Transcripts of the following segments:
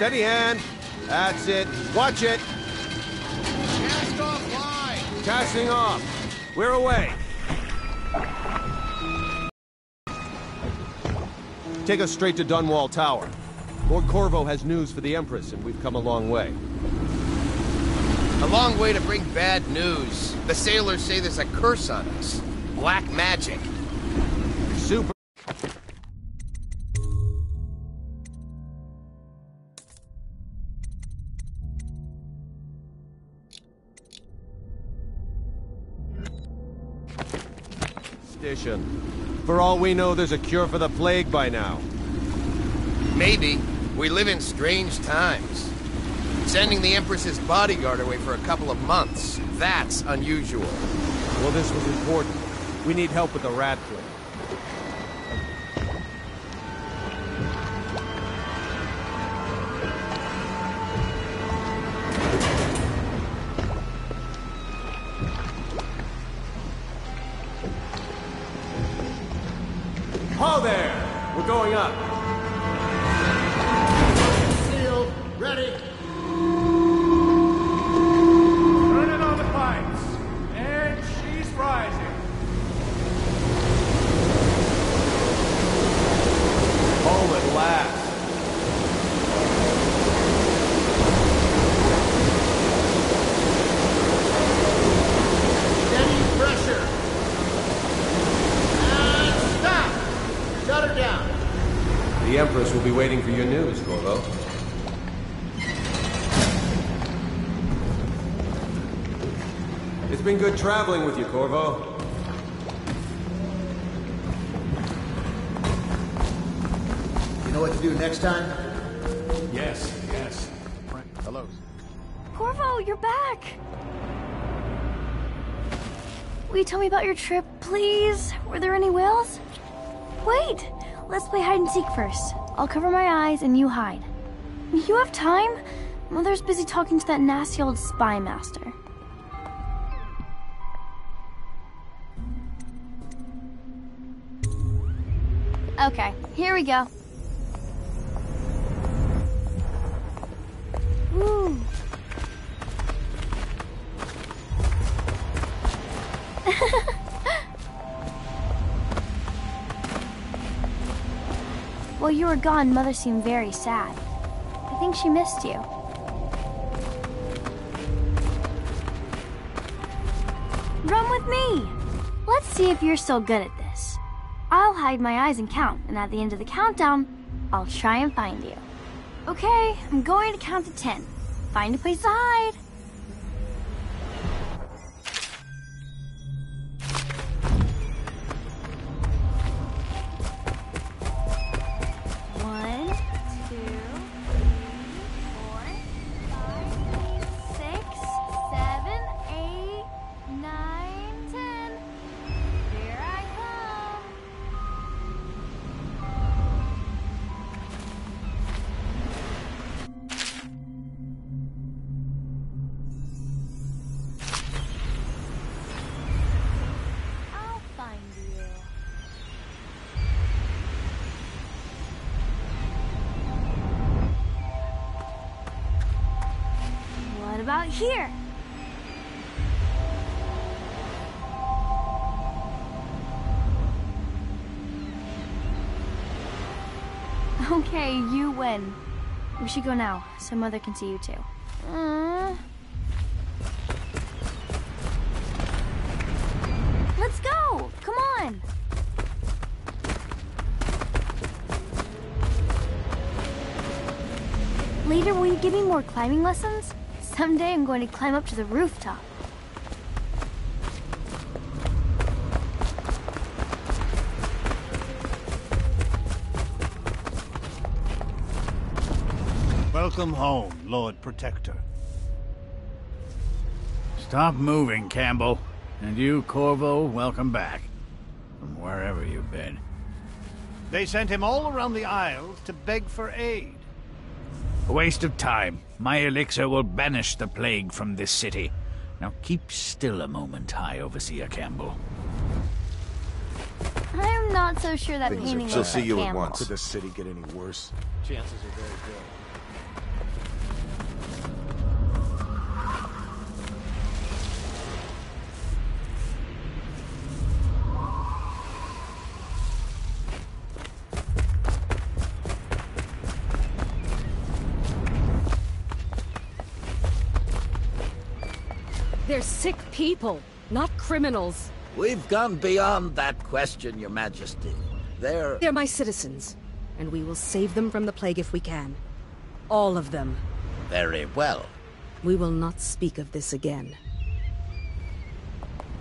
Steady hand. That's it. Watch it. Cast off line. Casting off. We're away. Take us straight to Dunwall Tower. Lord Corvo has news for the Empress, and we've come a long way. A long way to bring bad news. The sailors say there's a curse on us. Black magic. Super. For all we know, there's a cure for the plague by now. Maybe. We live in strange times. Sending the Empress's bodyguard away for a couple of months, that's unusual. Well, this was important. We need help with the rat plague. Ho there! We're going up. Sealed. Ready. Turning on the pipes. And she's rising. Home at last. Steady pressure. And stop. Shut her down. The Empress will be waiting for your news, Corvo. It's been good traveling with you, Corvo. You know what to do next time? Yes, yes. Hello. Corvo, you're back! Will you tell me about your trip, please? Were there any whales? Wait! Let's play hide and seek first. I'll cover my eyes and you hide. You have time? Mother's busy talking to that nasty old spy master. Okay, here we go. Woo. While you were gone, Mother seemed very sad. I think she missed you. Run with me! Let's see if you're still good at this. I'll hide my eyes and count, and at the end of the countdown, I'll try and find you. Okay, I'm going to count to 10. Find a place to hide. One, two, three, 4, 5, 6, 7, 8, 9, 10. Here I come. I'll find you. What about here? Okay, you win. We should go now, so Mother can see you too. Let's go! Come on! Later, will you give me more climbing lessons? Someday I'm going to climb up to the rooftop. Welcome home, Lord Protector. Stop moving, Campbell. And you, Corvo, welcome back. From wherever you've been. They sent him all around the Isles to beg for aid. A waste of time. My elixir will banish the plague from this city. Now keep still a moment, High Overseer Campbell. I'm not so sure that painting She'll looks see like you at Campbell. once. Could the city get any worse? Chances are very good. They're sick people, not criminals. We've gone beyond that question, Your Majesty. They're my citizens, and we will save them from the plague if we can. All of them. Very well. We will not speak of this again.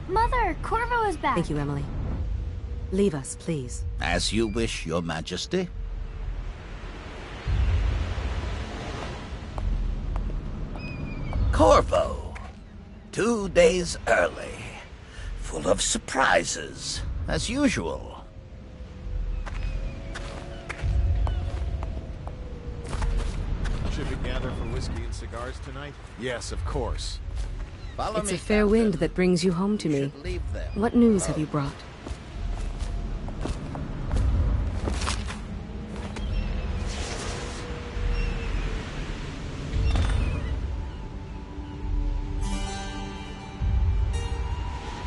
Mother, Corvo is back. Thank you, Emily. Leave us, please. As you wish, Your Majesty. Corvo. 2 days early. Full of surprises, as usual. Should we gather for whiskey and cigars tonight? Yes, of course. Follow It's me, a fair Captain. wind that brings you home to You me. should leave them. What news have you brought?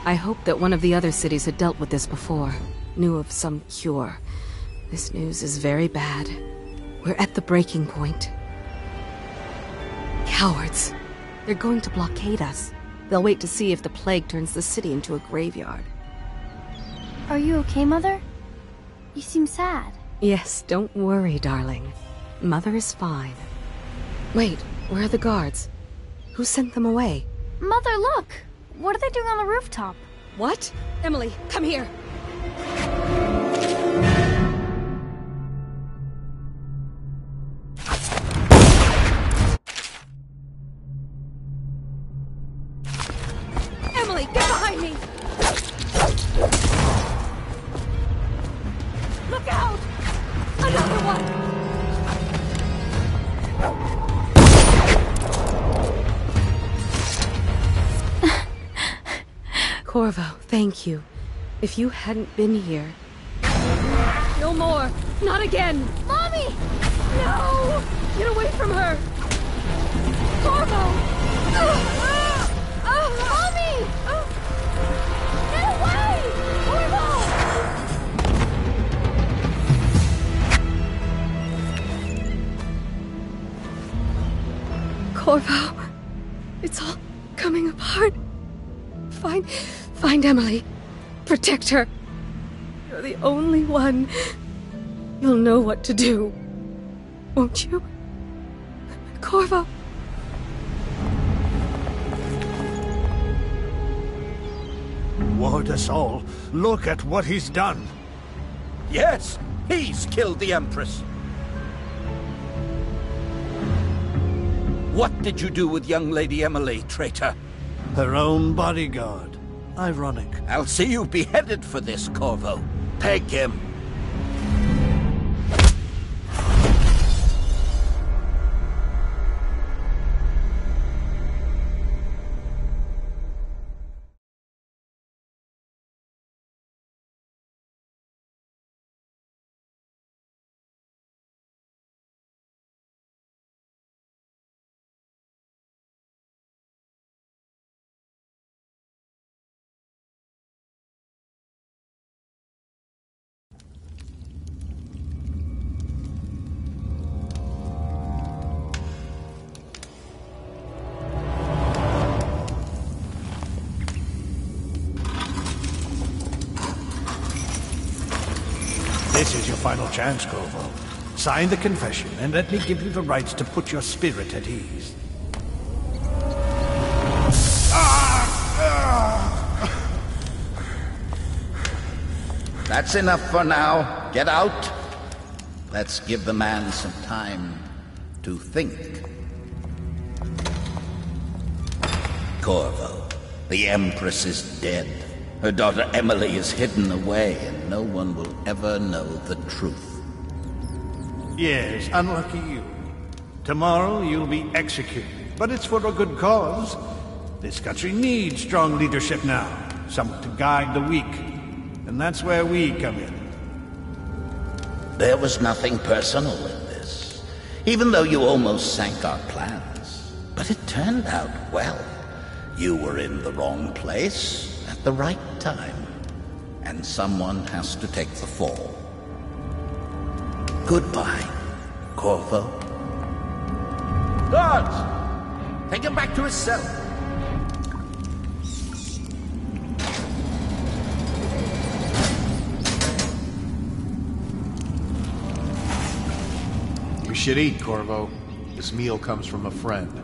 I hoped that one of the other cities had dealt with this before, knew of some cure. This news is very bad. We're at the breaking point. Cowards. They're going to blockade us. They'll wait to see if the plague turns the city into a graveyard. Are you okay, Mother? You seem sad. Yes, don't worry, darling. Mother is fine. Wait, where are the guards? Who sent them away? Mother, look! What are they doing on the rooftop? What? Emily, come here! Emily, get behind me! Look out! Another one! Corvo, thank you. If you hadn't been here... No more! Not again! Mommy! No! Get away from her! Corvo! Mommy! Get away! Corvo! Corvo! It's all coming apart. Find Emily. Protect her. You're the only one. You'll know what to do. Won't you? Corvo! Ward us all. Look at what he's done. Yes, he's killed the Empress. What did you do with young Lady Emily, traitor? Her own bodyguard. Ironic. I'll see you beheaded for this, Corvo. Peg him. This is your final chance, Corvo. Sign the confession, and let me give you the rights to put your spirit at ease. That's enough for now. Get out. Let's give the man some time to think. Corvo, the Empress is dead. Her daughter Emily is hidden away, and no one will ever know the truth. Yes, unlucky you. Tomorrow you'll be executed, but it's for a good cause. This country needs strong leadership now, someone to guide the weak. And that's where we come in. There was nothing personal in this, even though you almost sank our plans. But it turned out well. You were in the wrong place at the right time, and someone has to take the fall. Goodbye, Corvo. Guards! Take him back to his cell. should eat, Corvo. This meal comes from a friend.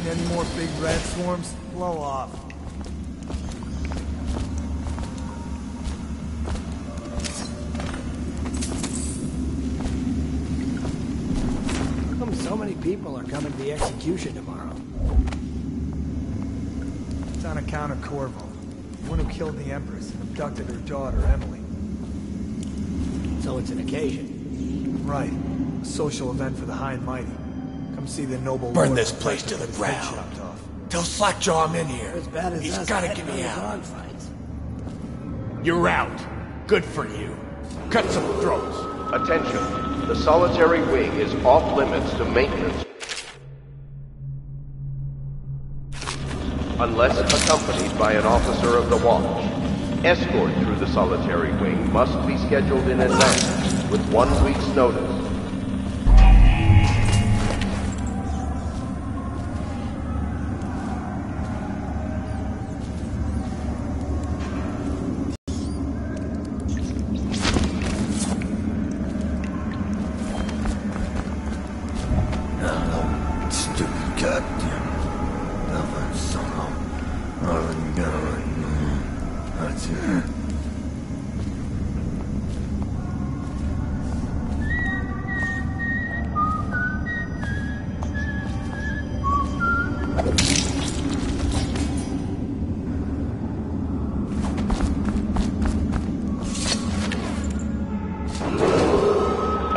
Any more big rat swarms? Blow off. How come so many people are coming to the execution tomorrow? It's on account of Corvo, the one who killed the Empress and abducted her daughter, Emily. So it's an occasion. Right. A social event for the high and mighty. Come see the noble Burn lord this place to the with his head ground. chopped off. Tell Slackjaw I'm in here. As bad as He's us, gotta I'd get go me to out. dogfights. You're out. Good for you. Cut some throats. Attention. The solitary wing is off limits to maintenance unless accompanied by an officer of the watch. Escort through the solitary wing must be scheduled in advance with 1 week's notice.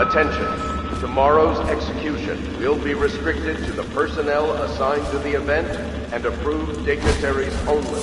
Attention. Tomorrow's execution will be restricted to the personnel assigned to the event and approved dignitaries only.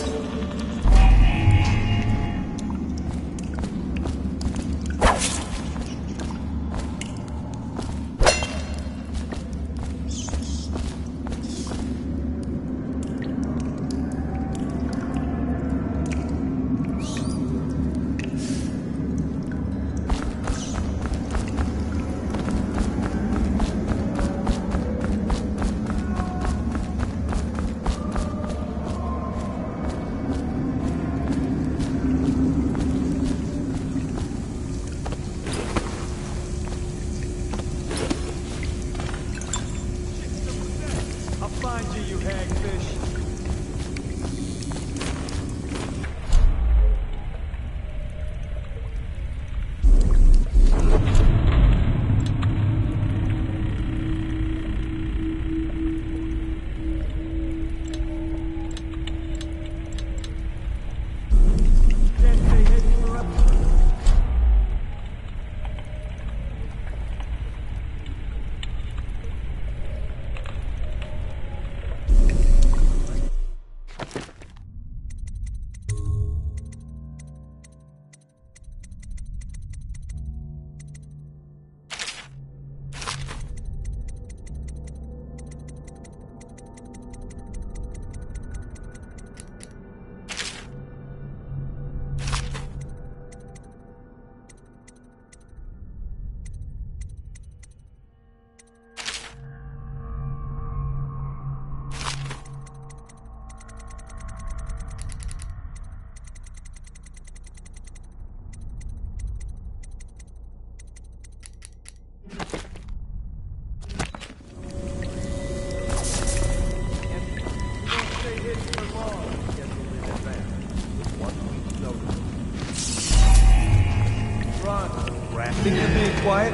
Think you're being quiet?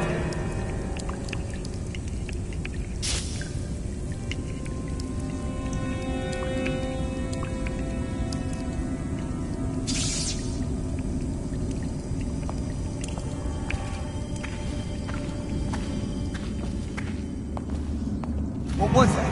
What was that?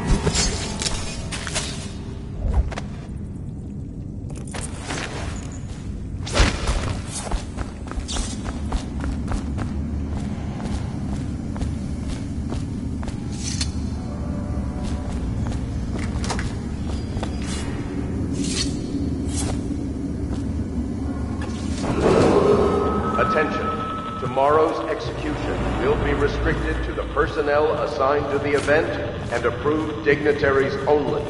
Tomorrow's execution will be restricted to the personnel assigned to the event and approved dignitaries only.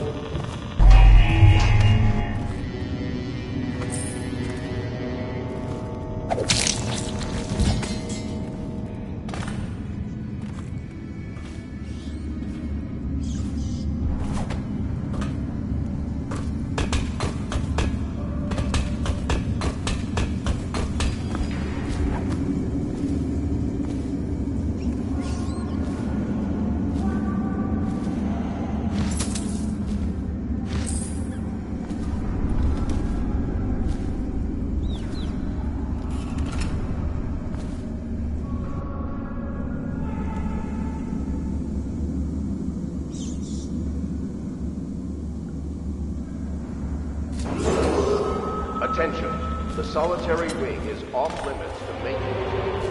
Attention, the solitary wing is off limits to maintenance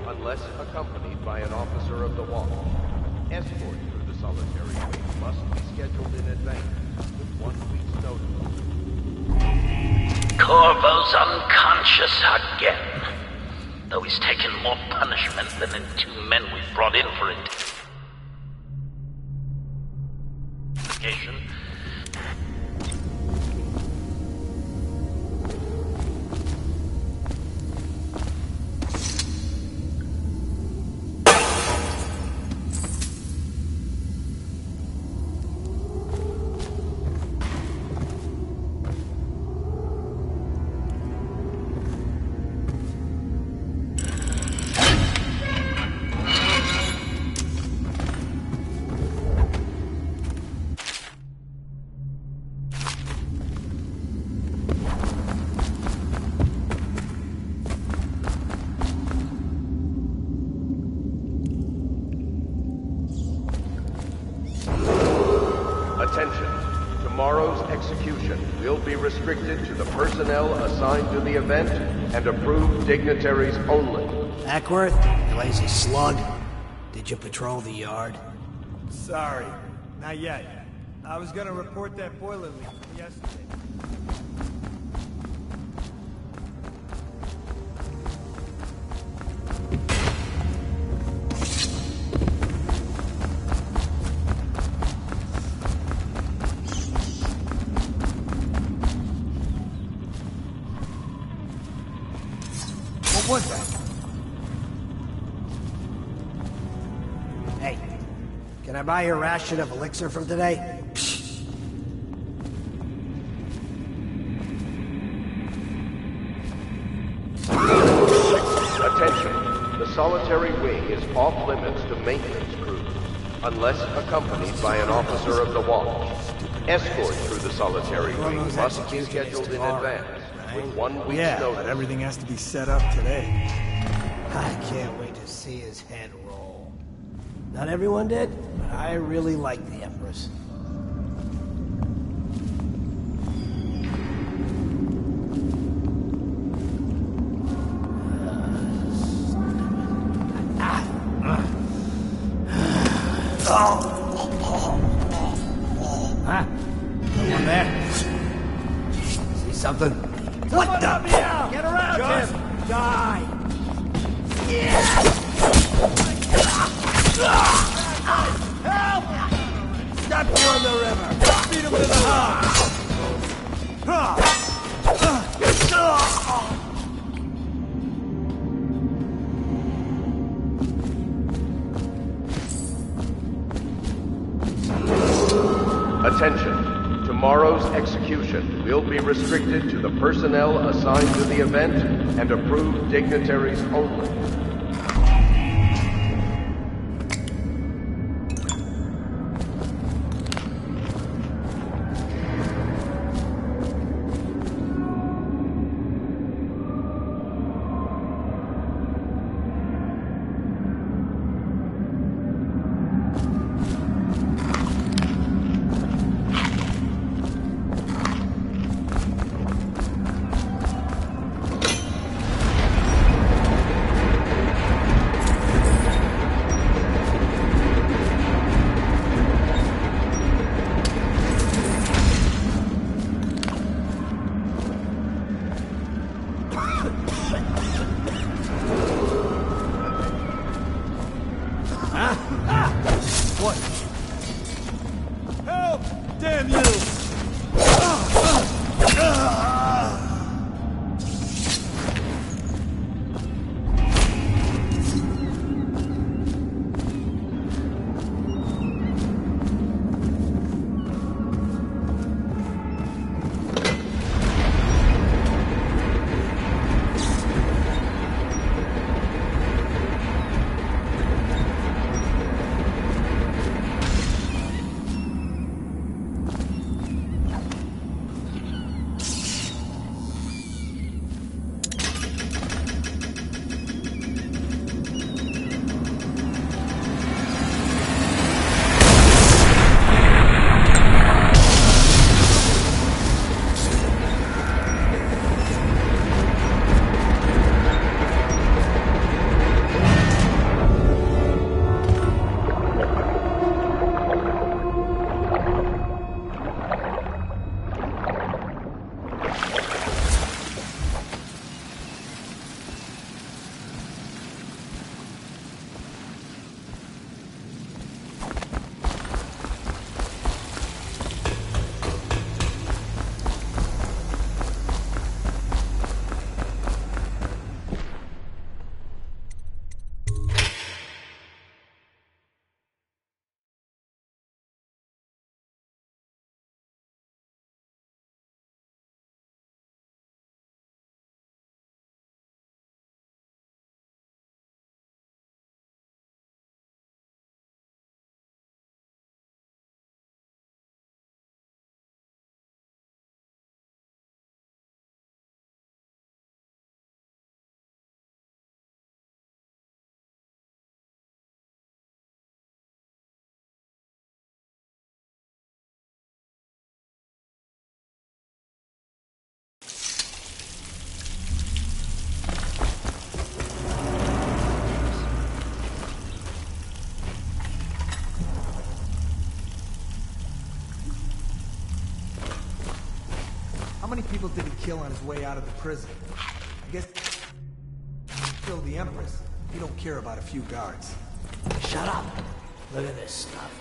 unless accompanied by an officer of the watch. Escort through the solitary wing must be scheduled in advance with 1 week's notice. Corvo's unconscious again. Though he's taken more punishment than the 2 men we brought in for interrogation. Attention, tomorrow's execution will be restricted to the personnel assigned to the event and approved dignitaries only. Ackworth, you lazy slug. Did you patrol the yard? Sorry, not yet. I was gonna report that boiler leak from yesterday. What was that? Hey, can I buy a ration of elixir from today? Attention, the solitary wing is off limits to maintenance crews unless accompanied by an officer of the watch. Escort through the solitary wing must be scheduled in advance with 1 week's notice. But everything has to be set up today. I can't wait to see his head roll. Not everyone did, but I really like the Empress. Huh? Someone there? See something? What the? Get around him! Die! Help! Step you in the river! Feed him to the Attention, tomorrow's execution will be restricted to the personnel assigned to the event and approved dignitaries only. Damn you! How many people did he kill on his way out of the prison? I guess... killed the Empress. You don't care about a few guards. Shut up. Look at this stuff.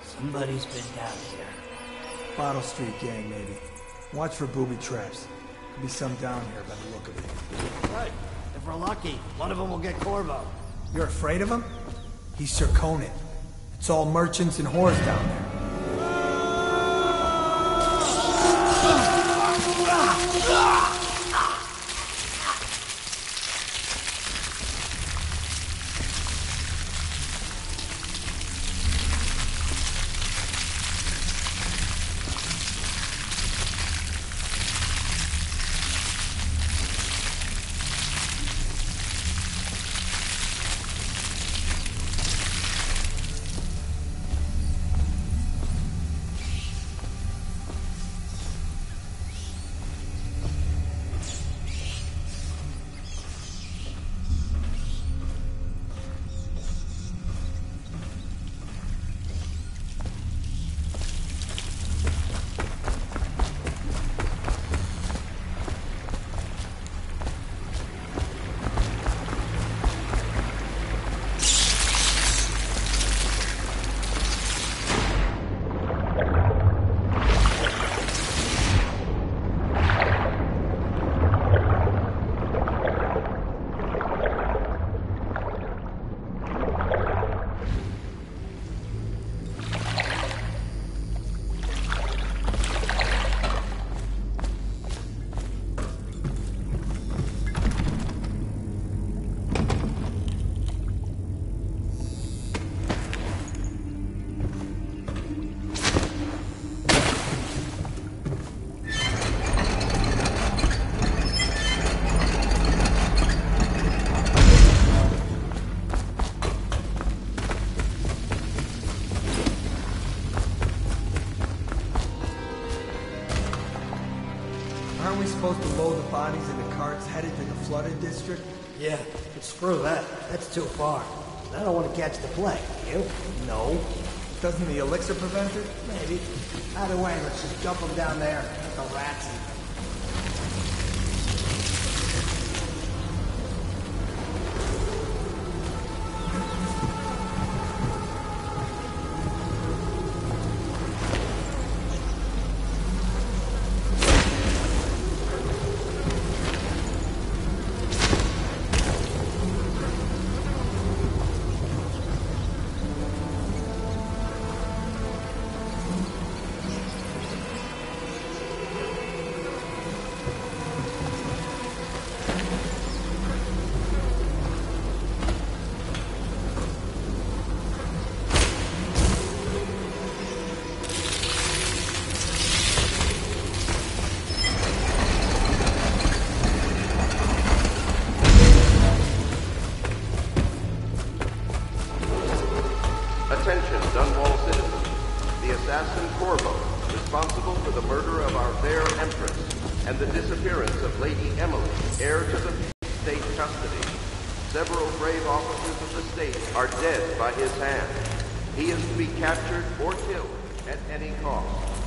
Somebody's been down here. Bottle Street gang, maybe. Watch for booby traps. Could be some down here by the look of it. Right. If we're lucky, one of them will get Corvo. You're afraid of him? He's Sir Conan. It's all merchants and whores down there. Aren't we supposed to load the bodies into carts headed to the flooded district? Yeah, but screw that. That's too far. I don't want to catch the plague. You? No. Doesn't the elixir prevent it? Maybe. Either way, let's just dump them down there. Let the rats eat them. assassin Corvo, responsible for the murder of our fair Empress and the disappearance of Lady Emily, heir to the state custody. Several brave officers of the state are dead by his hand. He is to be captured or killed at any cost.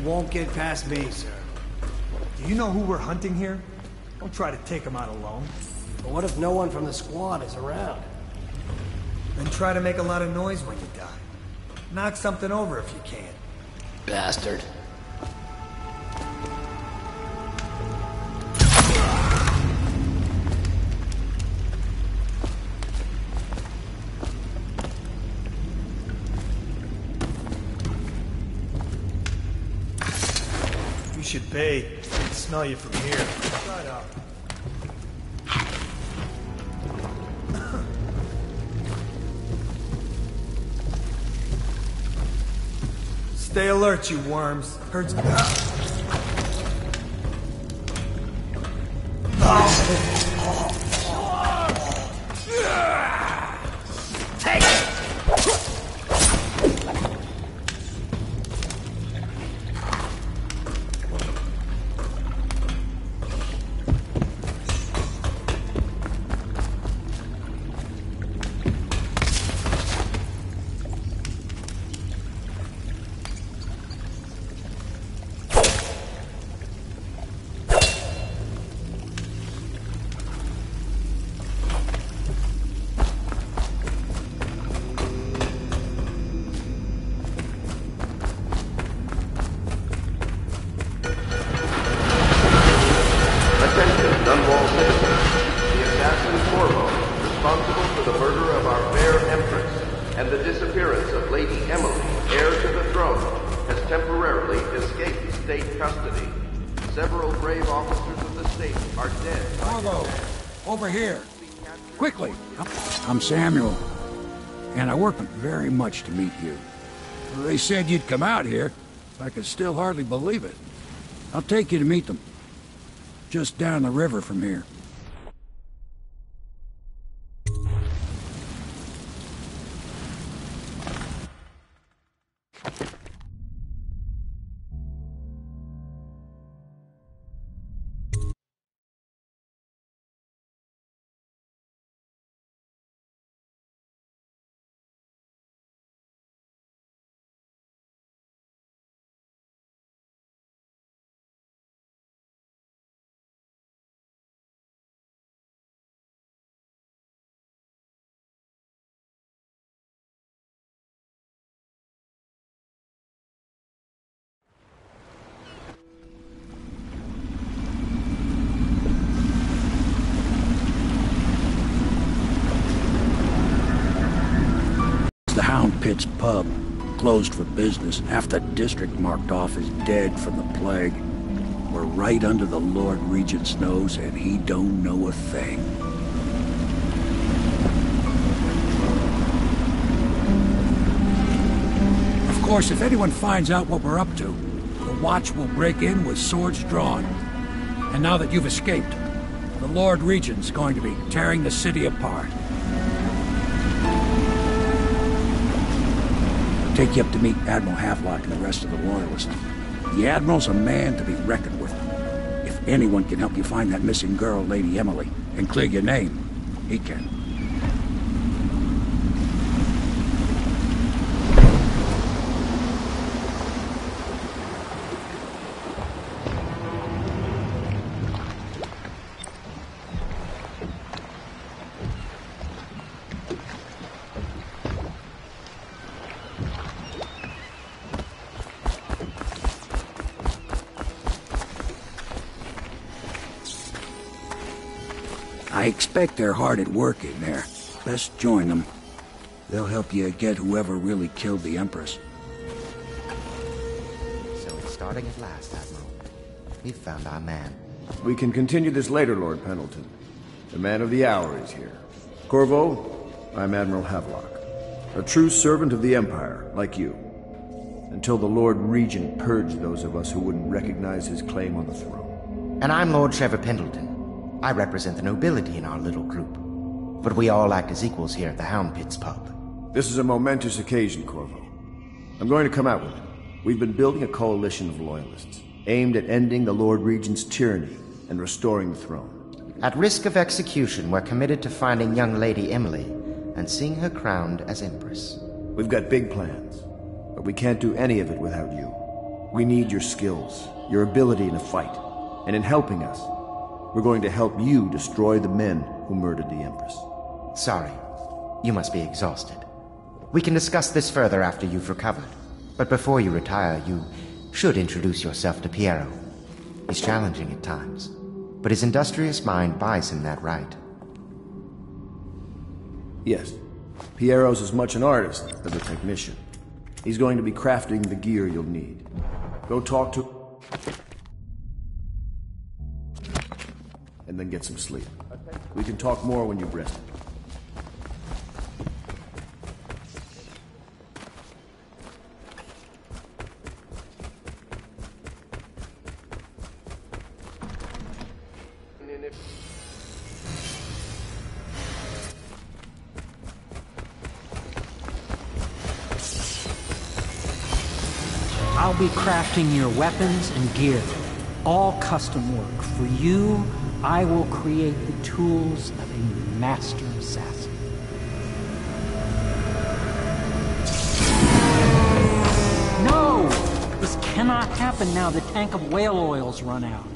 won't get past me, sir. Do you know who we're hunting here? Don't try to take him out alone. But what if no one from the squad is around? Then try to make a lot of noise when you die. Knock something over if you can. Bastard. should bathe. I can smell you from here. Shut up. Stay alert, you worms. Hurts. Take it! I'm Samuel, and I worked very much to meet you. They said you'd come out here. I could still hardly believe it. I'll take you to meet them. Just down the river from here. Pit's pub, closed for business. Half the district marked off as dead from the plague. We're right under the Lord Regent's nose, and he don't know a thing. Of course, if anyone finds out what we're up to, the Watch will break in with swords drawn. And now that you've escaped, the Lord Regent's going to be tearing the city apart. Take you up to meet Admiral Havelock and the rest of the Loyalists. The Admiral's a man to be reckoned with. If anyone can help you find that missing girl, Lady Emily, and clear your name, he can. I expect they're hard at work in there. Best join them. They'll help you get whoever really killed the Empress. So it's starting at last, Admiral. We've found our man. We can continue this later, Lord Pendleton. The man of the hour is here. Corvo, I'm Admiral Havelock. A true servant of the Empire, like you. Until the Lord Regent purged those of us who wouldn't recognize his claim on the throne. And I'm Lord Trevor Pendleton. I represent the nobility in our little group. But we all act as equals here at the Hound Pit's pub. This is a momentous occasion, Corvo. I'm going to come out with it. We've been building a coalition of loyalists, aimed at ending the Lord Regent's tyranny and restoring the throne. At risk of execution, we're committed to finding young Lady Emily and seeing her crowned as Empress. We've got big plans, but we can't do any of it without you. We need your skills, your ability in a fight, and in helping us, we're going to help you destroy the men who murdered the Empress. Sorry. You must be exhausted. We can discuss this further after you've recovered. But before you retire, you should introduce yourself to Piero. He's challenging at times, but his industrious mind buys him that right. Yes. Piero's as much an artist as a technician. He's going to be crafting the gear you'll need. Go talk to... and then get some sleep. We can talk more when you've rested. I'll be crafting your weapons and gear. All custom work. For you, I will create the tools of a master assassin. No! This cannot happen now. The tank of whale oil's run out.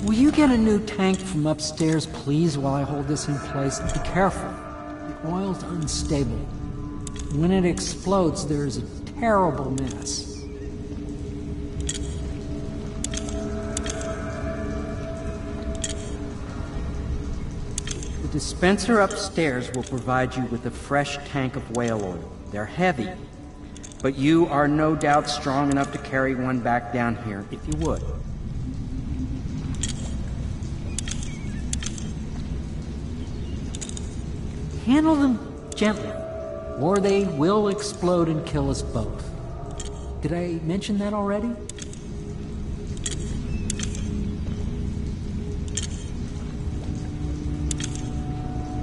Will you get a new tank from upstairs, please, while I hold this in place? Be careful. The oil's unstable. When it explodes, there's a terrible mess. The dispenser upstairs will provide you with a fresh tank of whale oil. They're heavy, but you are no doubt strong enough to carry one back down here, if you would. Handle them gently, or they will explode and kill us both. Did I mention that already?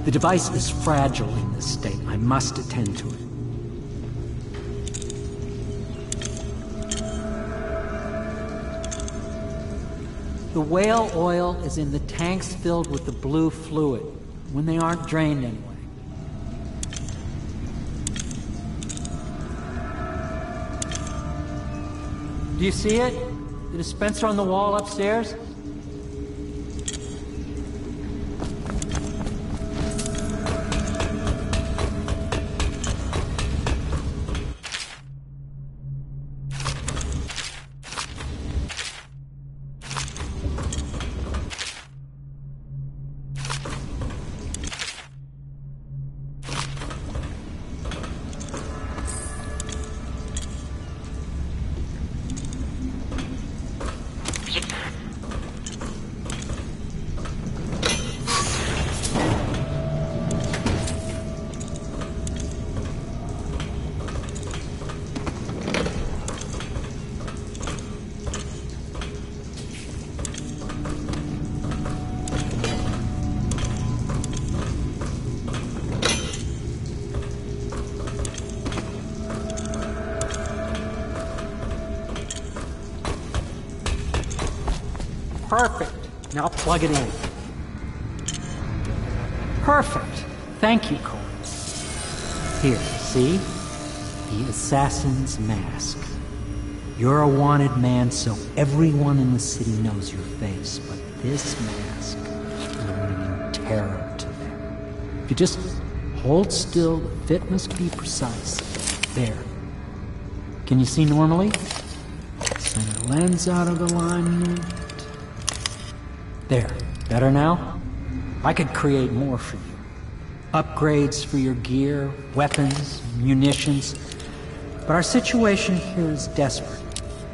The device is fragile in this state. I must attend to it. The whale oil is in the tanks filled with the blue fluid, when they aren't drained anyway. Do you see it? The dispenser on the wall upstairs? Perfect. Now plug it in. Perfect. Thank you, Cole. Here, see? The assassin's mask. You're a wanted man, so everyone in the city knows your face, but this mask will mean terror to them. If you just hold still, the fit must be precise. There. Can you see normally? Center lens out of alignment. There. Better now? I could create more for you. Upgrades for your gear, weapons, munitions. But our situation here is desperate.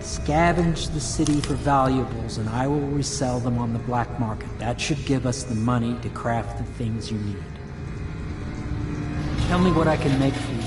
Scavenge the city for valuables and I will resell them on the black market. That should give us the money to craft the things you need. Tell me what I can make for you.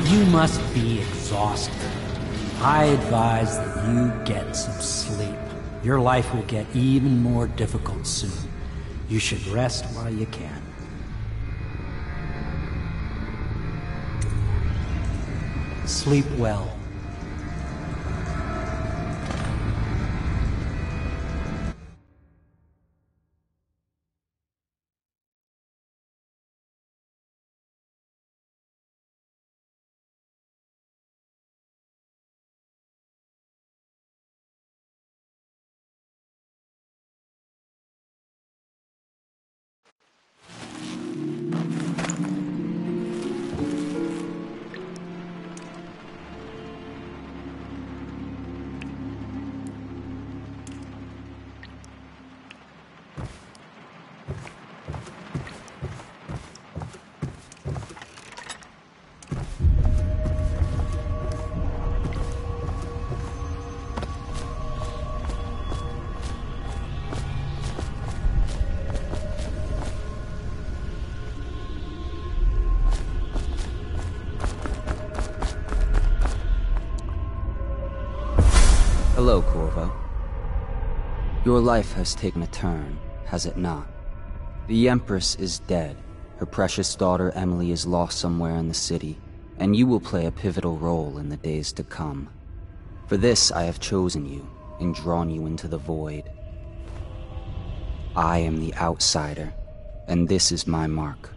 You must be exhausted. I advise that you get some sleep. Your life will get even more difficult soon. You should rest while you can. Sleep well. Hello, Corvo. Your life has taken a turn, has it not? The Empress is dead. Her precious daughter Emily is lost somewhere in the city, and you will play a pivotal role in the days to come. For this I have chosen you, and drawn you into the void. I am the outsider, and this is my mark.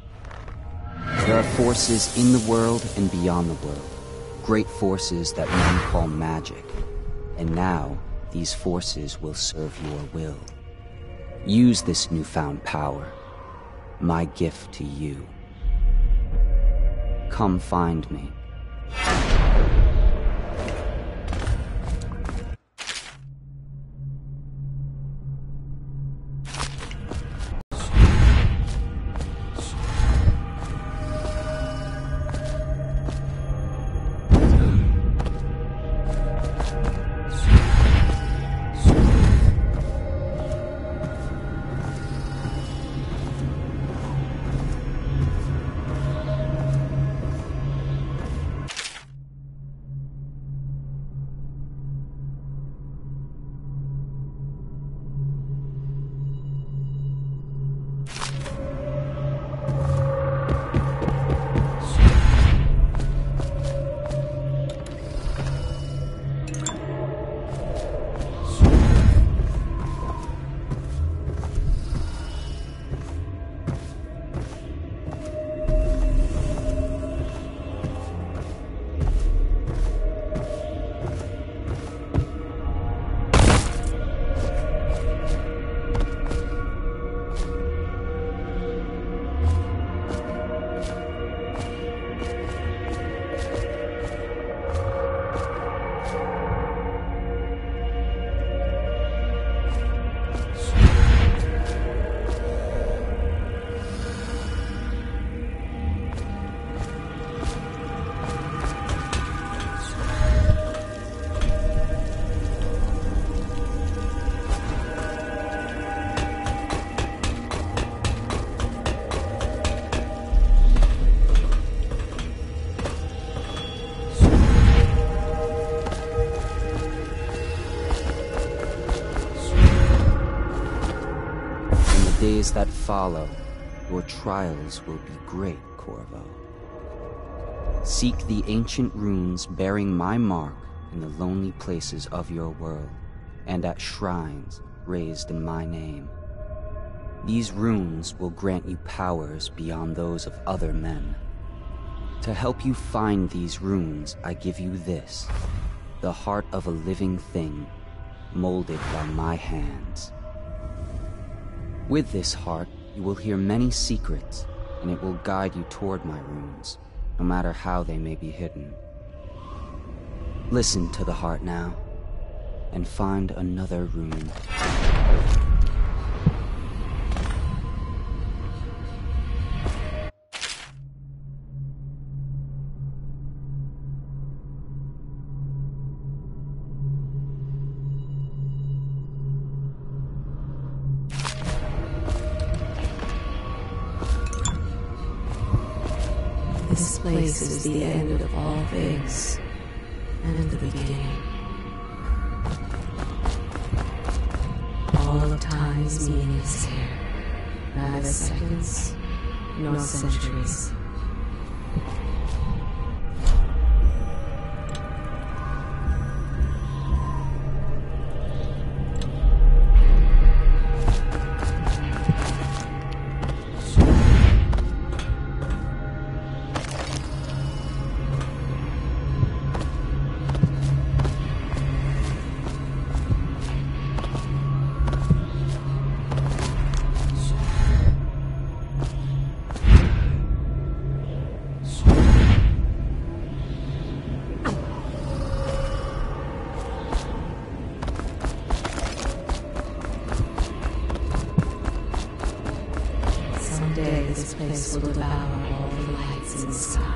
There are forces in the world and beyond the world, great forces that men call magic, and now these forces will serve your will. Use this newfound power, my gift to you. Come find me. Days that follow, your trials will be great, Corvo. Seek the ancient runes bearing my mark in the lonely places of your world, and at shrines raised in my name. These runes will grant you powers beyond those of other men. To help you find these runes, I give you this, the heart of a living thing, molded by my hands. With this heart, you will hear many secrets, and it will guide you toward my runes, no matter how they may be hidden. Listen to the heart now, and find another rune. This place is the end of all things, and the beginning. All of time's meaning is here, neither seconds nor centuries. Someday this place will devour all the lights in the sky.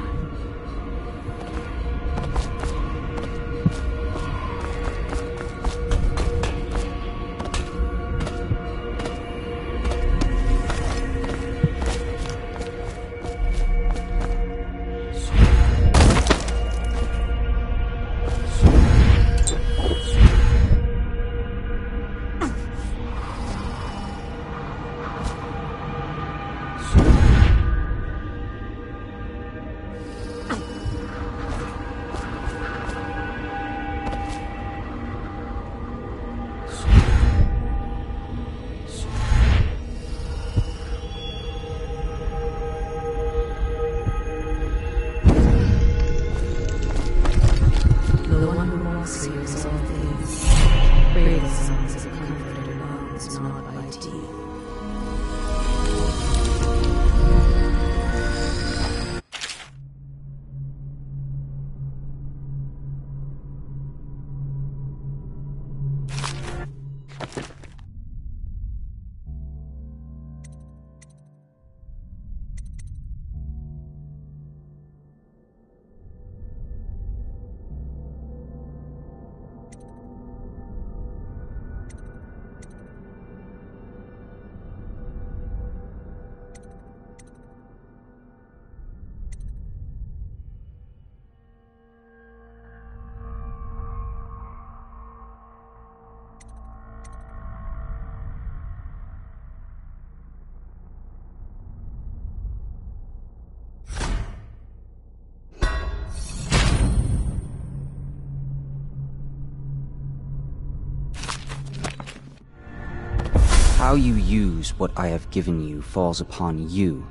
How you use what I have given you falls upon you,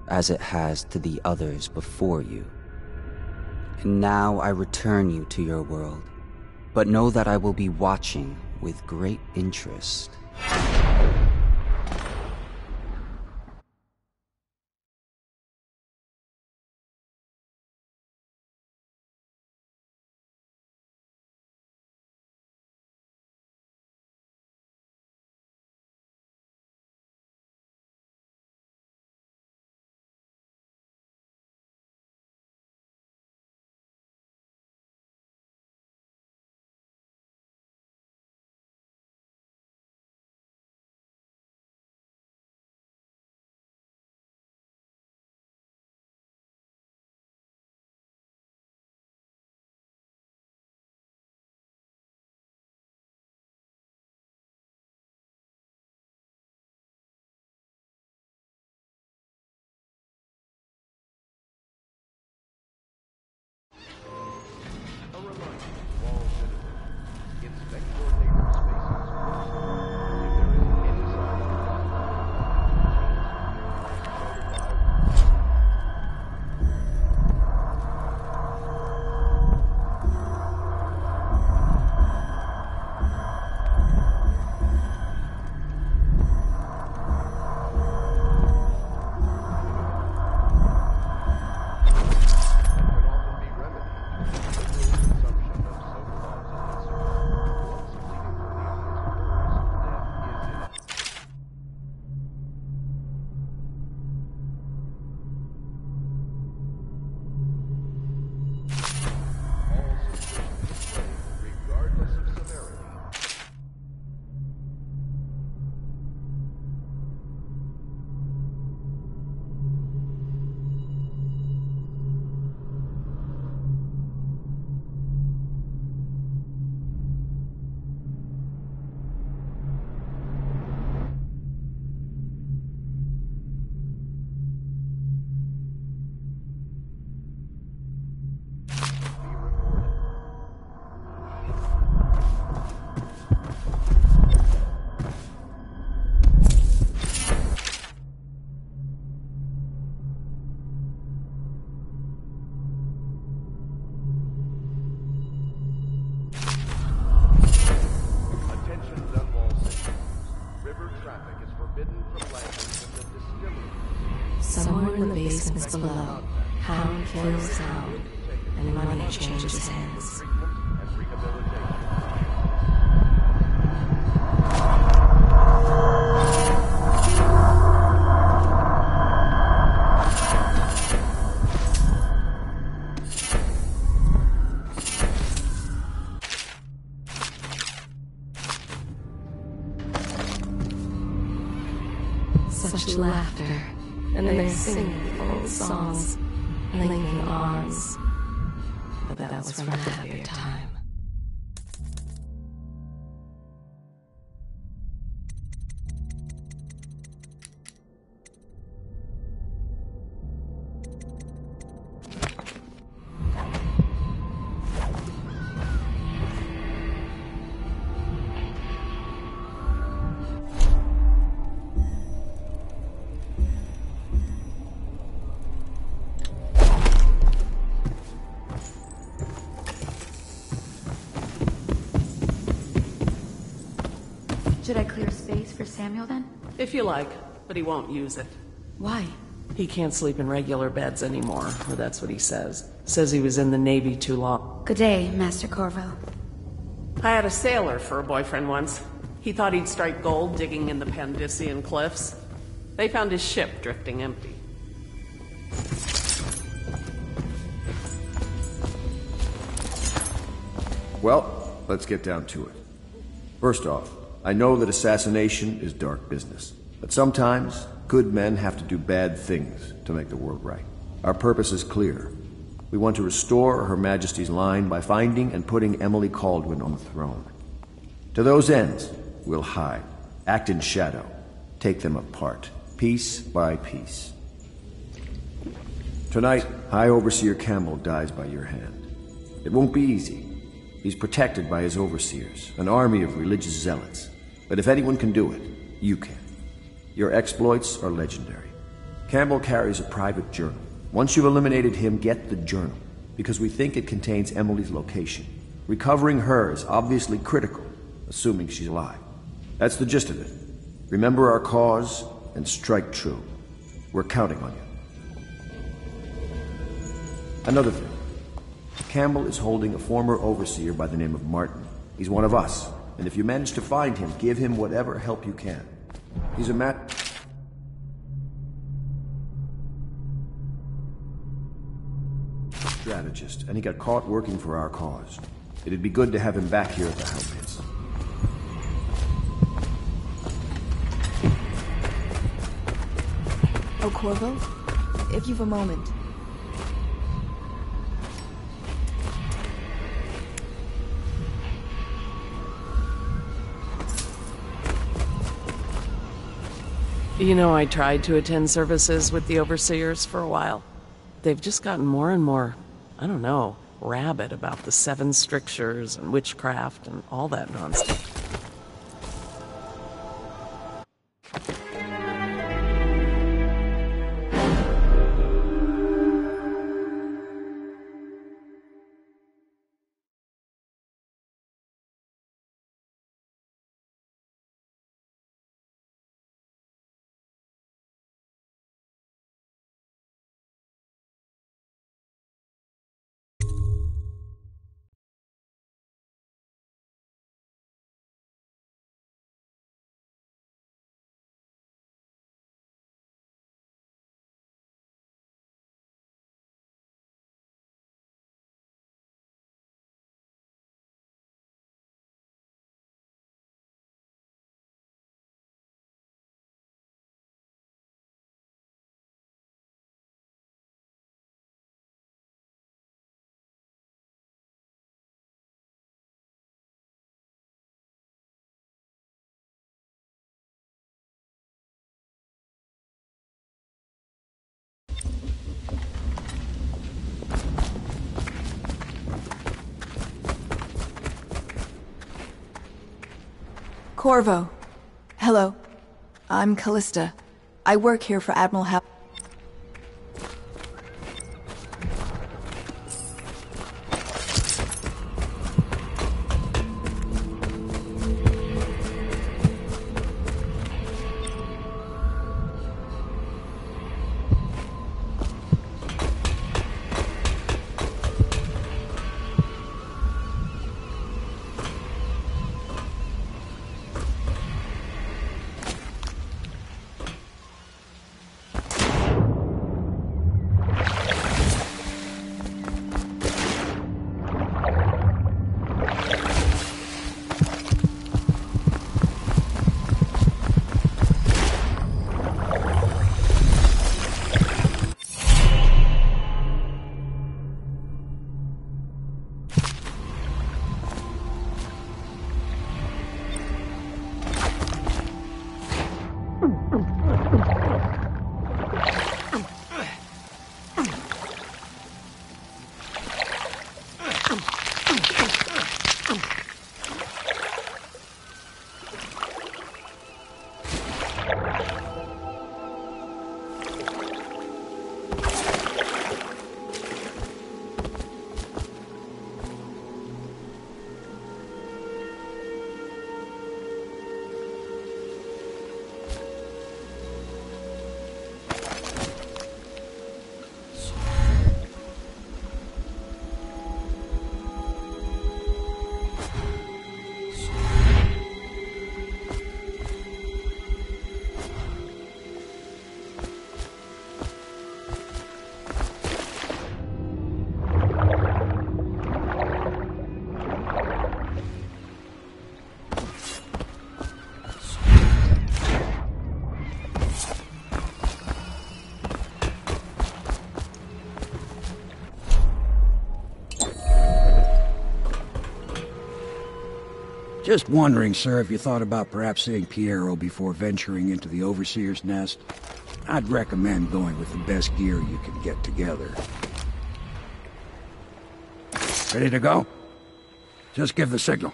as it has to the others before you. And now I return you to your world, but know that I will be watching with great interest. Somewhere in the basements below, hound kills hound, and money changes hands. Such laughter, and they're singing old songs, linking arms. But that was from a happier time. Should I clear space for Samuel then? If you like, but he won't use it. Why? He can't sleep in regular beds anymore, or that's what he says. Says he was in the Navy too long. Good day, Master Corvo. I had a sailor for a boyfriend once. He thought he'd strike gold digging in the Pandician cliffs. They found his ship drifting empty. Well, let's get down to it. First off, I know that assassination is dark business, but sometimes good men have to do bad things to make the world right. Our purpose is clear. We want to restore Her Majesty's line by finding and putting Emily Kaldwin on the throne. To those ends, we'll hide, act in shadow, take them apart, piece by piece. Tonight, High Overseer Campbell dies by your hand. It won't be easy. He's protected by his overseers, an army of religious zealots. But if anyone can do it, You can. Your exploits are legendary. Campbell carries a private journal. Once you've eliminated him, get the journal, because we think it contains Emily's location. Recovering her is obviously critical, assuming she's alive. That's the gist of it. Remember our cause and strike true. We're counting on you. Another thing. Campbell is holding a former overseer by the name of Martin. He's one of us, and if you manage to find him, give him whatever help you can. He's a strategist, and he got caught working for our cause. It'd be good to have him back here at the Hell Pits. Oh, Corvo? If you've a moment. You know, I tried to attend services with the overseers for a while. They've just gotten more and more, I don't know, rabid about the 7 strictures and witchcraft and all that nonsense. Corvo. Hello. I'm Callista. I work here for Admiral Havelock. Just wondering, sir, if you thought about perhaps seeing Piero before venturing into the Overseer's nest. I'd recommend going with the best gear you can get together. Ready to go? Just give the signal.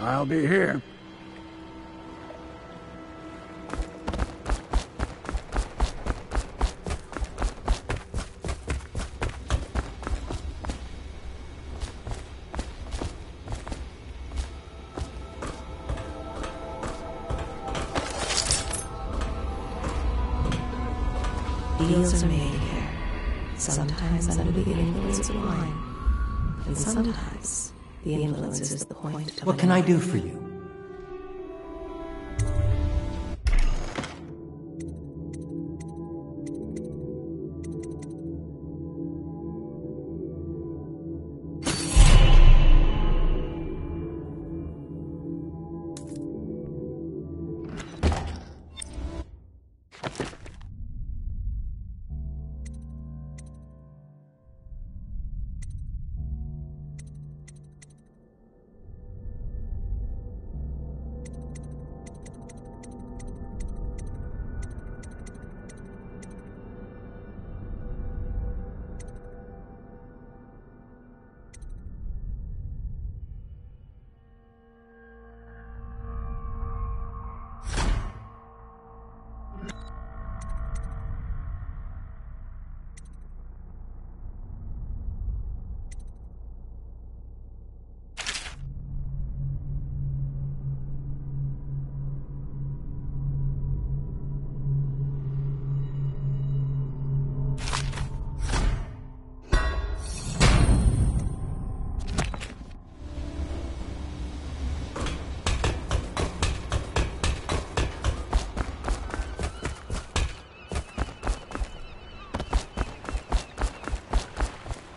I'll be here. Deals are made here, sometimes under the influence of wine, and sometimes the influence is the point of What can I do for you?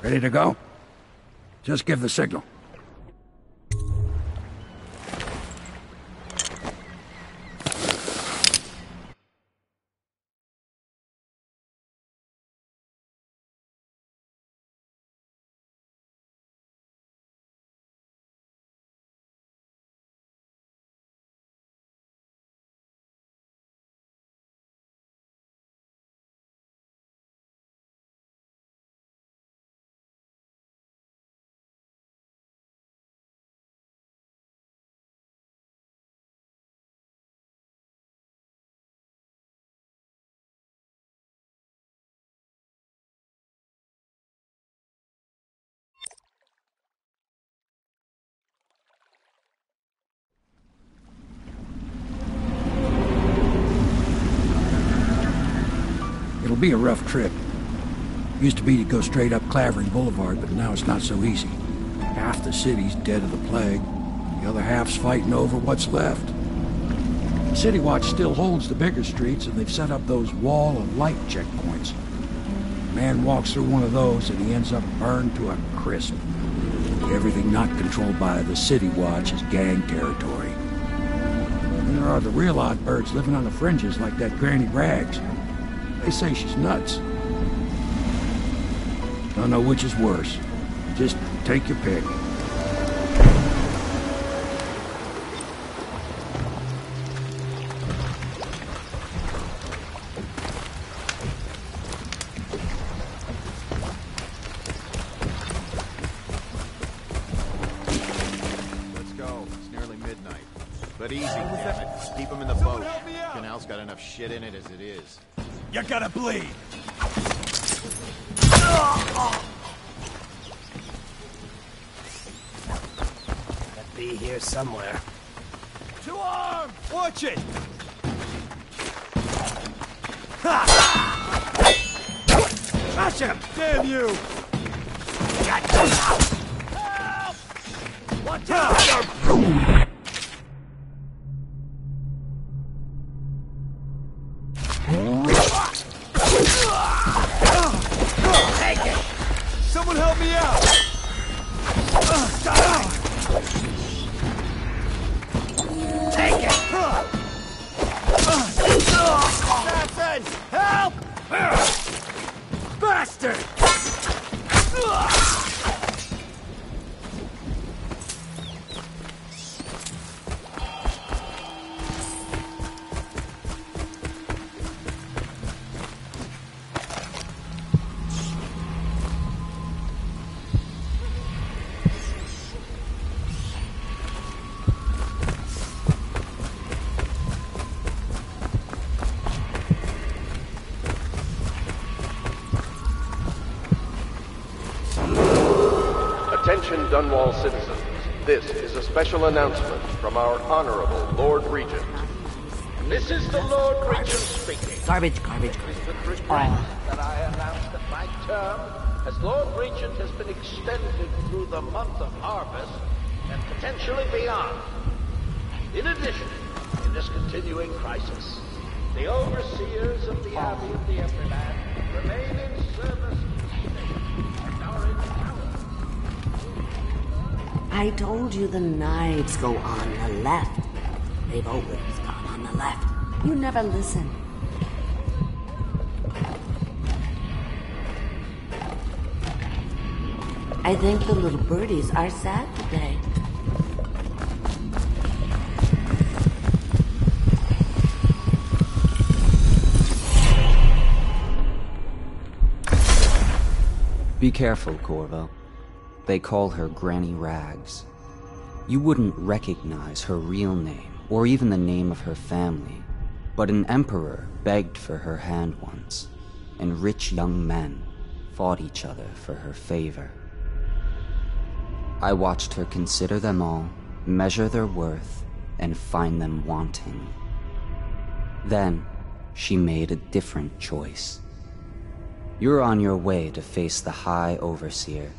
Ready to go? Just give the signal. It'll be a rough trip. Used to be to go straight up Clavering Boulevard, but now it's not so easy. Half the city's dead of the plague. The other half's fighting over what's left. City Watch still holds the bigger streets, and they've set up those wall of light checkpoints. A man walks through one of those, and he ends up burned to a crisp. Everything not controlled by the City Watch is gang territory. And there are the real odd birds living on the fringes like that Granny Rags. They say she's nuts. Don't know which is worse. Just take your pick. Let's go. It's nearly midnight. But easy, damn it. Keep them in the boat. Canal's got enough shit in it as it is. You gotta bleed. Gotta be here somewhere. To arm! Watch it! Smash him! Damn you! Help! Watch out! Take it! Someone help me out! Take it! Assassin! Help! Bastard! Attention Dunwall citizens. This is a special announcement from our Honorable Lord Regent. This is the Lord Regent speaking. Garbage. With regret that I announce that my term as Lord Regent has been extended through the month of harvest and potentially beyond. In addition, in this continuing crisis, the overseers of the Abbey of the Everyman remain in service and are in power. I told you the knives go on the left. They've always gone on the left. You never listen. I think the little birdies are sad today. Be careful, Corvo. They call her Granny Rags. You wouldn't recognize her real name, or even the name of her family, but an emperor begged for her hand once, and rich young men fought each other for her favor. I watched her consider them all, measure their worth, and find them wanting. Then, she made a different choice. You're on your way to face the High Overseer,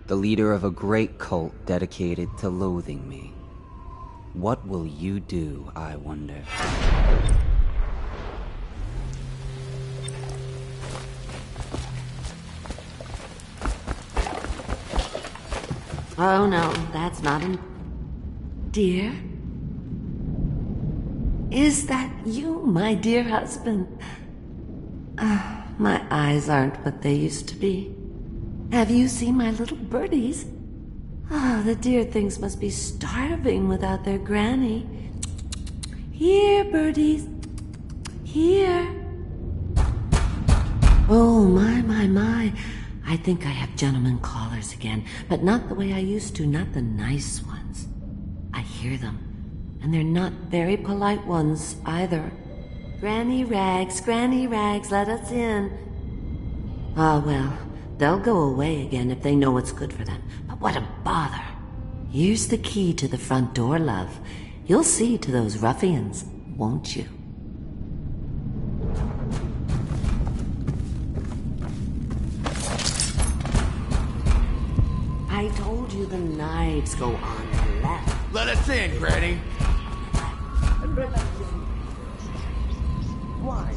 the leader of a great cult dedicated to loathing me. What will you do, I wonder? Oh no, that's not an... Dear? Is that you, my dear husband? My eyes aren't what they used to be. Have you seen my little birdies? The dear things must be starving without their granny. Here, birdies. Here. Oh, my. I think I have gentlemen callers again, but not the way I used to, not the nice ones. I hear them, and they're not very polite ones either. Granny Rags, let us in. Ah, well, they'll go away again if they know what's good for them. But what a bother. Here's the key to the front door, love. You'll see to those ruffians, won't you? I told you the knives go on the left. Let us in, Granny. Why?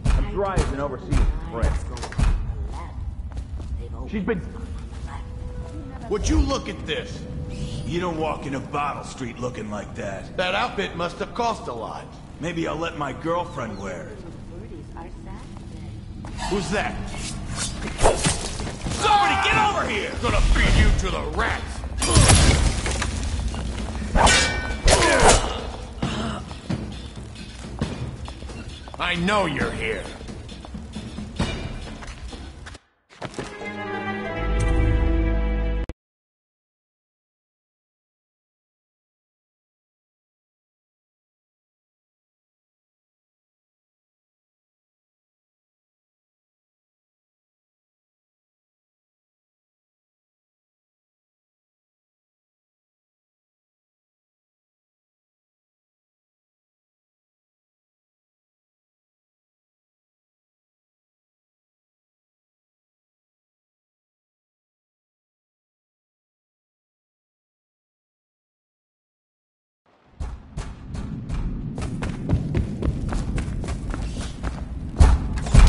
I'm dry as an overseas friend. She's been... Would you look at this? You don't walk into Bottle Street looking like that. That outfit must have cost a lot. Maybe I'll let my girlfriend wear it. Who's that? Somebody get over here! Gonna feed you to the rats! I know you're here.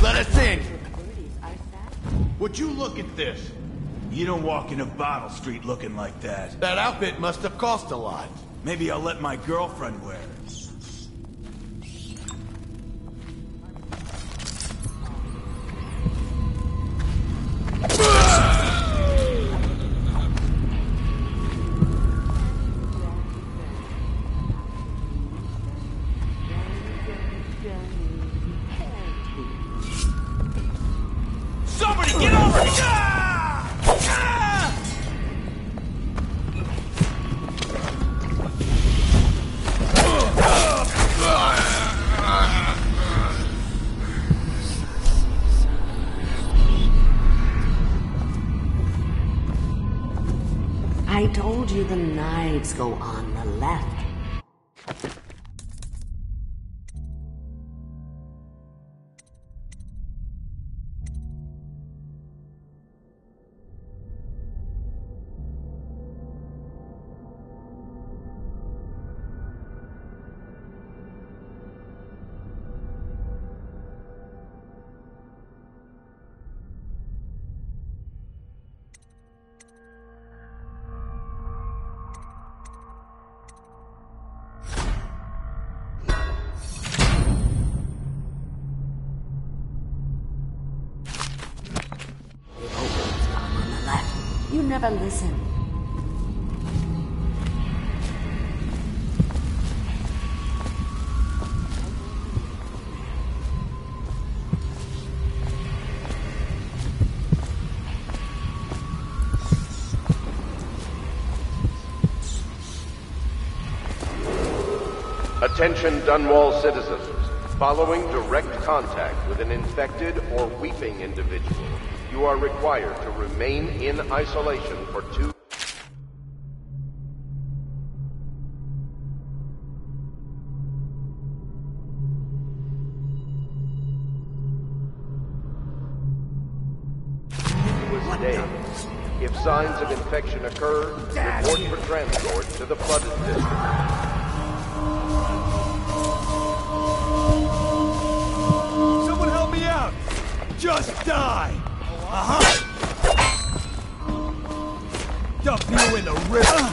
Let us in! Would you look at this? You don't walk into Bottle Street looking like that. That outfit must have cost a lot. Maybe I'll let my girlfriend wear it. Somebody get over here! I told you the knives go on the left. You never listen. Attention Dunwall citizens. Following direct contact with an infected or weeping individual, you are required to remain in isolation for 2 days. If signs of infection occur, report for transport to the flooded district. Someone help me out! Just die! Dump you in the river!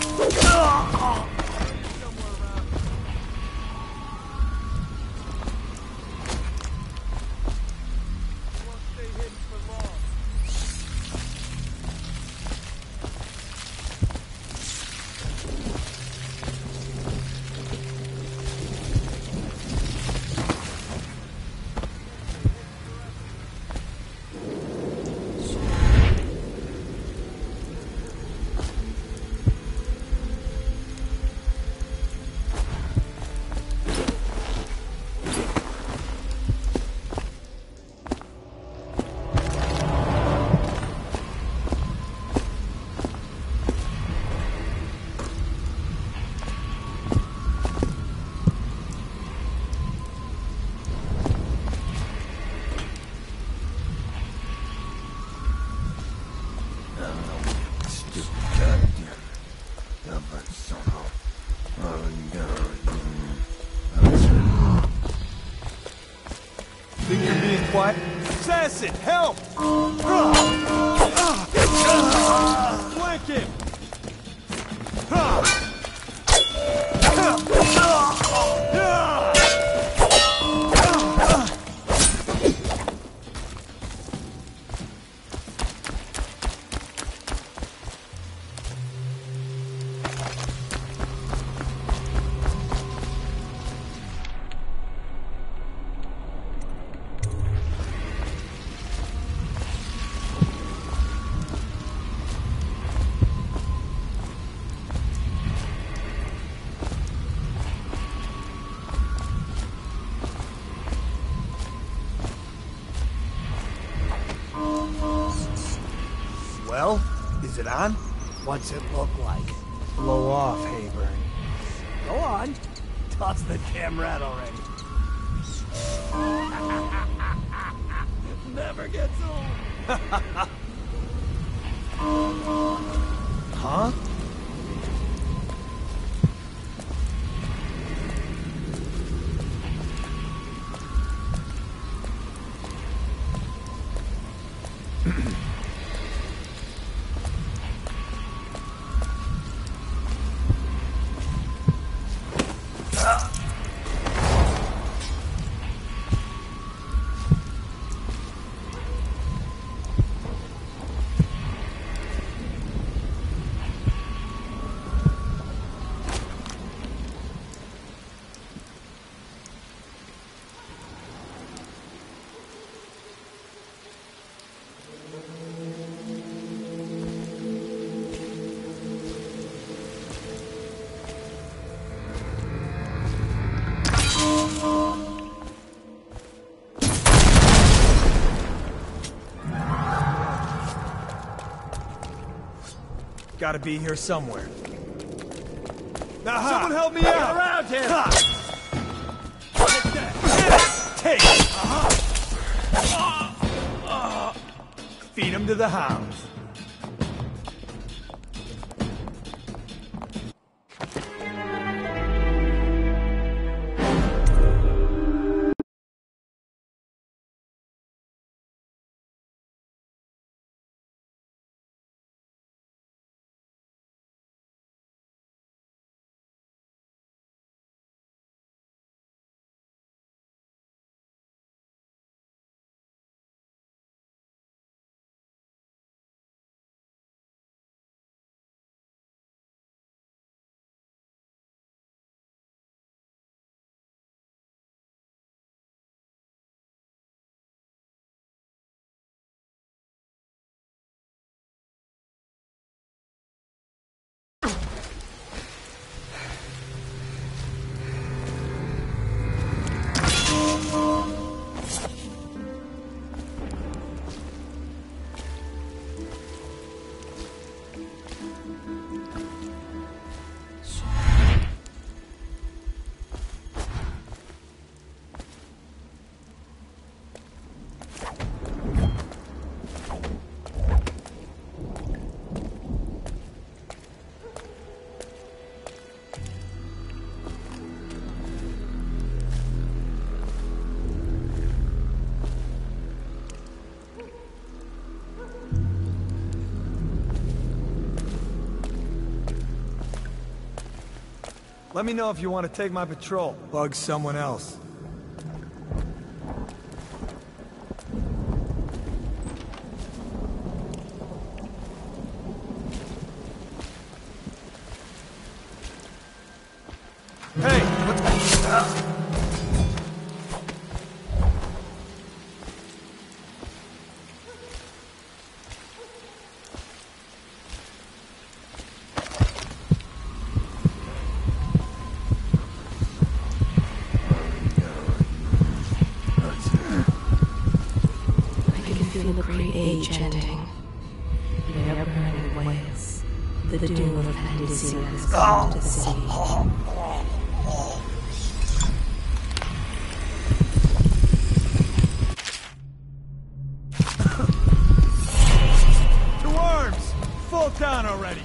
Think you're being quiet? Assassin, help! Flank him! Well, is it on? What's it look like? Blow off, Hayburn. Go on. Toss the damn rat already. Never gets old. Huh? gotta be here somewhere. Someone help me out! Around him! Take it! Feed him to the hounds. Let me know if you want to take my patrol. Bug someone else. Hey, what's... The great age ending. Their burning wails. The doom of Panacea has come to see. To arms! Fall down already!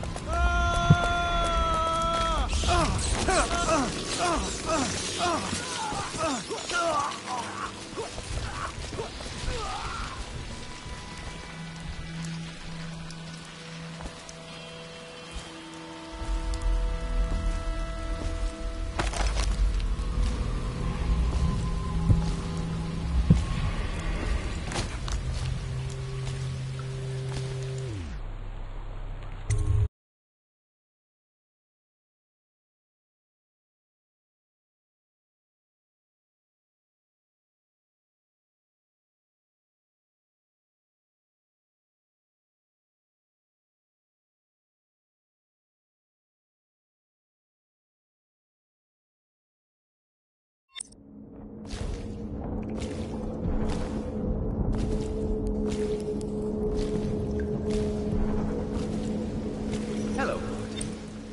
Hello.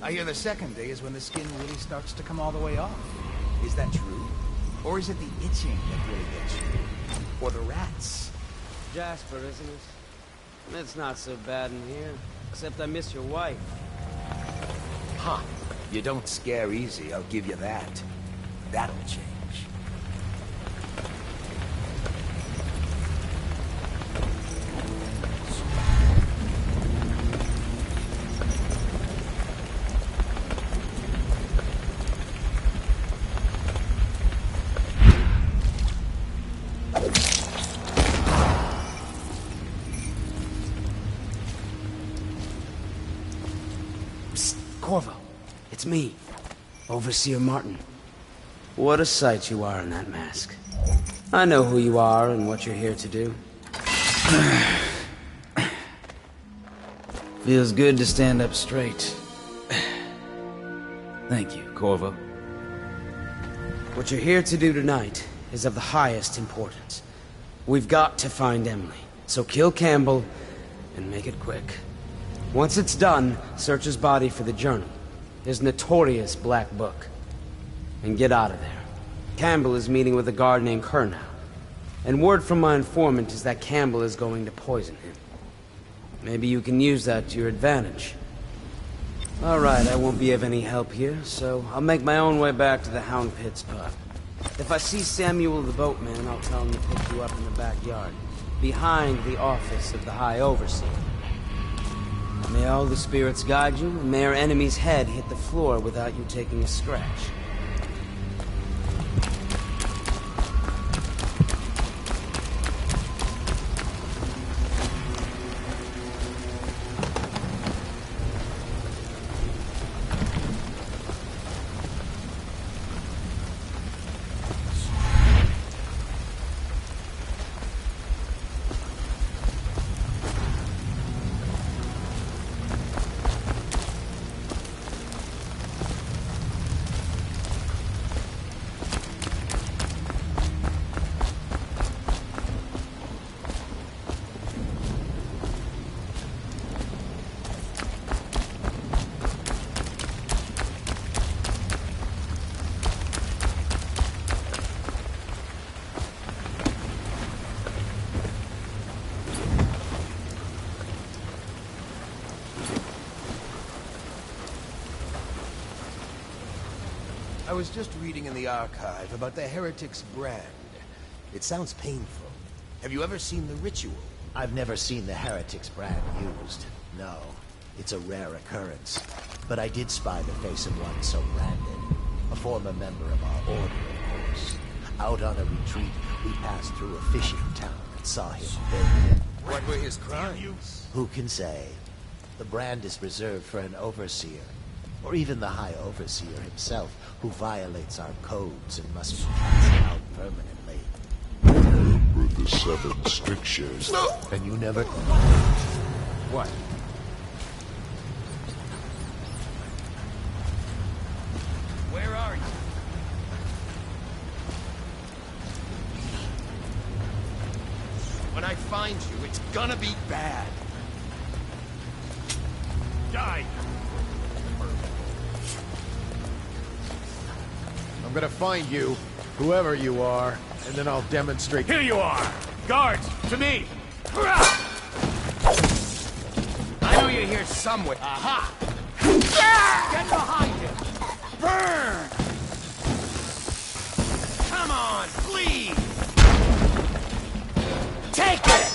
I hear the second day is when the skin really starts to come all the way off. Is that true? Or is it the itching that really gets you? Or the rats? Jasper, isn't it? It's not so bad in here. Except I miss your wife. Huh. You don't scare easy, I'll give you that. That'll change. Corvo, it's me, Overseer Martin. What a sight you are in that mask. I know who you are and what you're here to do. Feels good to stand up straight. Thank you, Corvo. What you're here to do tonight is of the highest importance. We've got to find Emily, so kill Campbell and make it quick. Once it's done, search his body for the journal. His notorious black book. And get out of there. Campbell is meeting with a guard named Kerr now. And word from my informant is that Campbell is going to poison him. Maybe you can use that to your advantage. Alright, I won't be of any help here, so I'll make my own way back to the Hound Pits pub. If I see Samuel the boatman, I'll tell him to pick you up in the backyard, behind the office of the High Overseer. May all the spirits guide you, and may our enemy's head hit the floor without you taking a scratch. I was just reading in the archive about the Heretic's brand. It sounds painful. Have you ever seen the ritual? I've never seen the Heretic's brand used. No. It's a rare occurrence. But I did spy the face of one so branded. A former member of our order, of course. Out on a retreat, we passed through a fishing town and saw him buried. What were his crimes? Who can say? The brand is reserved for an overseer. Or even the High Overseer himself, who violates our codes and must be cast out permanently. Remember the 7 strictures. And you never... What? Where are you? When I find you, it's gonna be bad. Die! I'm gonna find you, whoever you are, and then I'll demonstrate. Here you are! Guards, to me! I know you're here somewhere. Aha! Get behind him! Burn! Come on, please! Take it!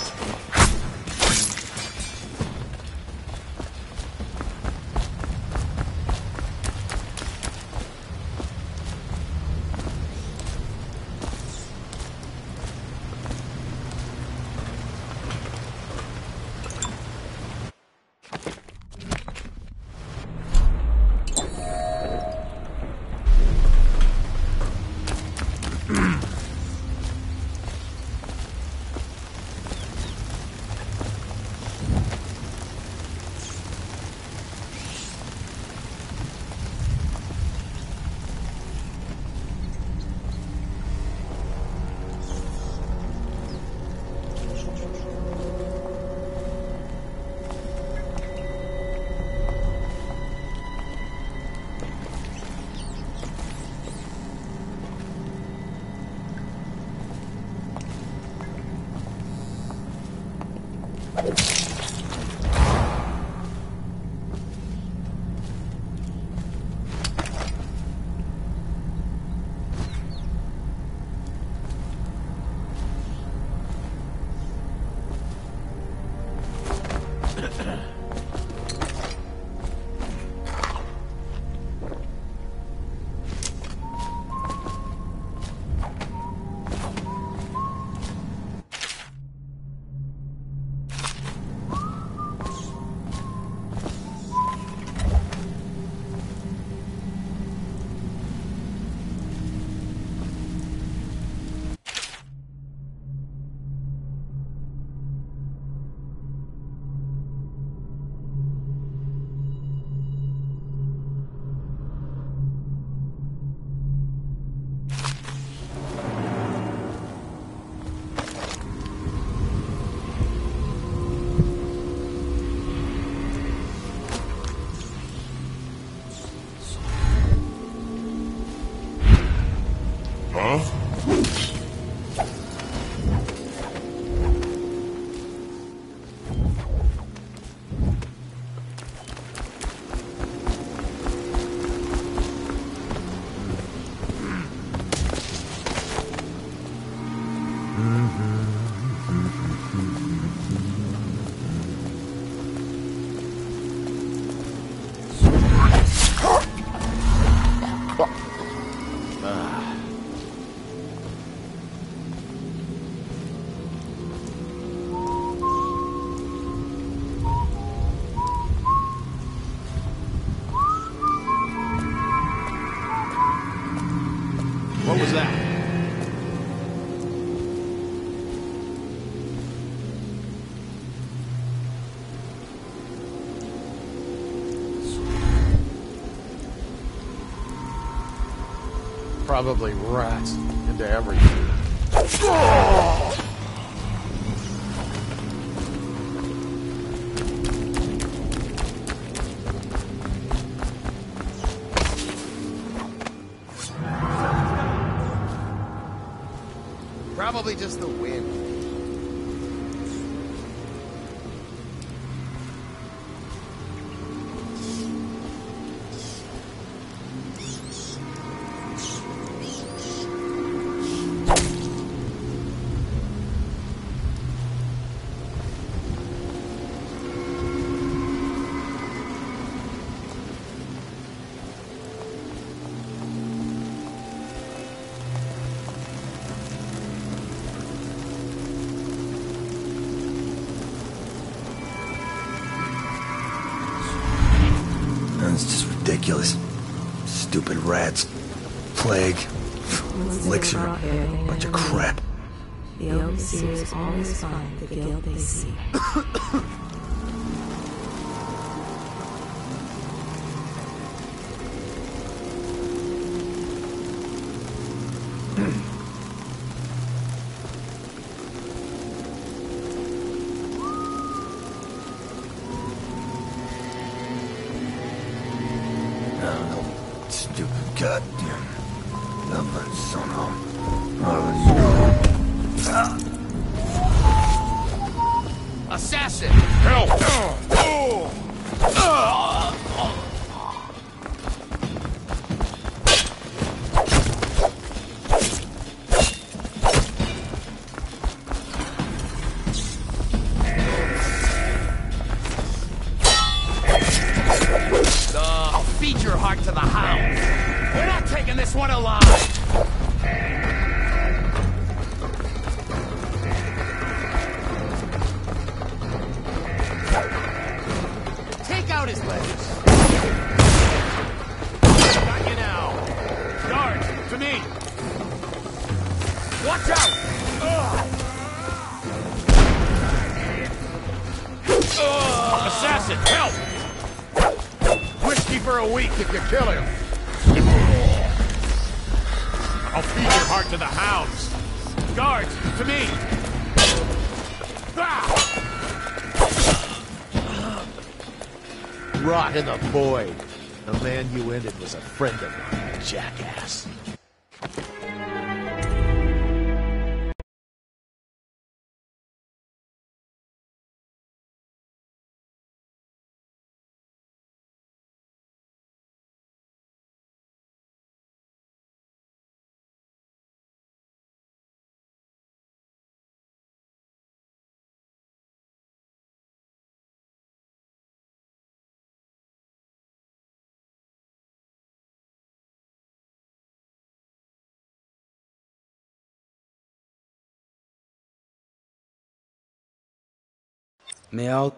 Probably rats into everything. Probably just the wind. It's just ridiculous. Stupid rats. Plague. Elixir. Bunch of crap. The overseers always find the guild they seek. Stupid goddamn number son of. Assassin! Help! I'll feed your heart to the hounds. We're not taking this one alive. Take out his legs. Got you now. Guards, to me. Watch out! Assassin, help! Whiskey for a week if you kill him. I'll feed your heart to the hounds. Guards, to me. Rot in the void. The man you ended was a friend of mine, jackass. May I?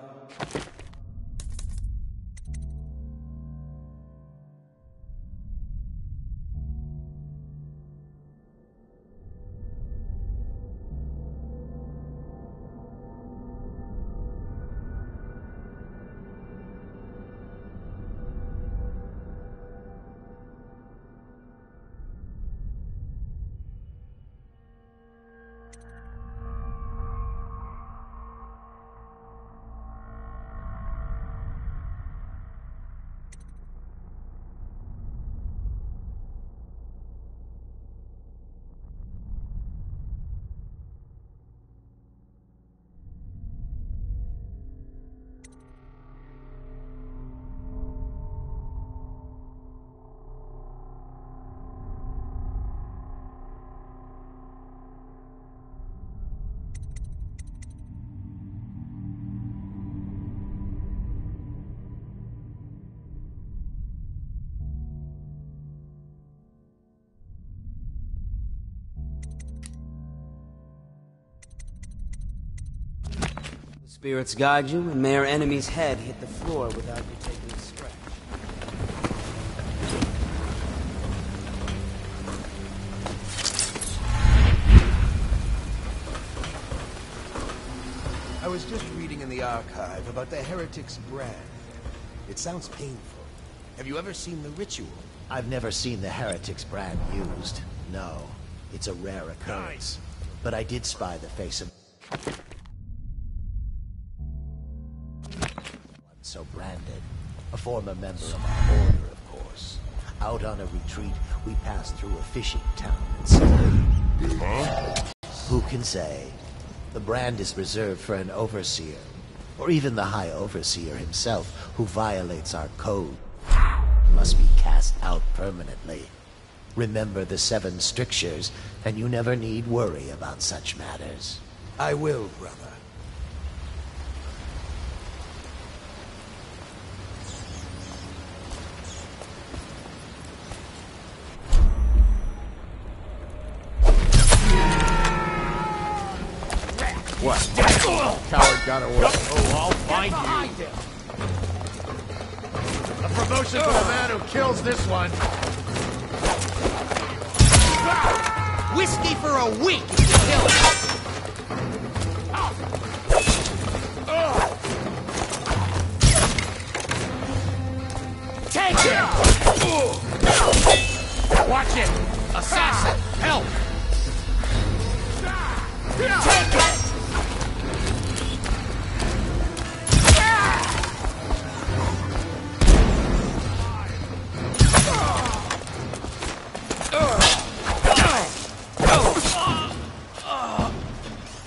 Spirits guide you, and may our enemy's head hit the floor without you taking a scratch. I was just reading in the archive about the heretic's brand. It sounds painful. Have you ever seen the ritual? I've never seen the heretic's brand used. No, it's a rare occurrence. But I did spy the face of one so branded. A former member of our order, of course. Out on a retreat, we passed through a fishing town and saw him. Who can say? The brand is reserved for an overseer, or even the High Overseer himself, who violates our code. Must be cast out permanently. Remember the 7 strictures, and you never need worry about such matters. I will, brother. What? Coward got away. Oh, I'll find you. A promotion for the man who kills this one. Whiskey for a week if you kill him. Take it! Watch it! Assassin, help! Take it!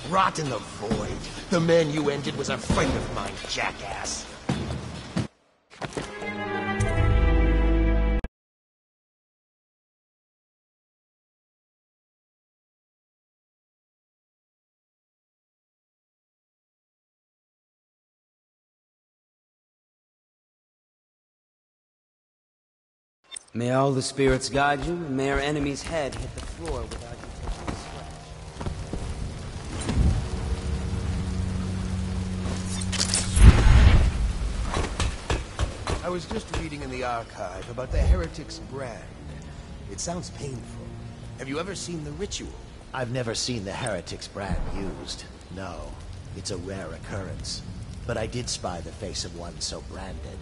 Rot in the void. The man you ended was a friend of mine, jackass. May all the spirits guide you, and may our enemy's head hit the floor without you touching a sweat. I was just reading in the archive about the heretic's brand. It sounds painful. Have you ever seen the ritual? I've never seen the heretic's brand used. No, it's a rare occurrence. But I did spy the face of one so branded.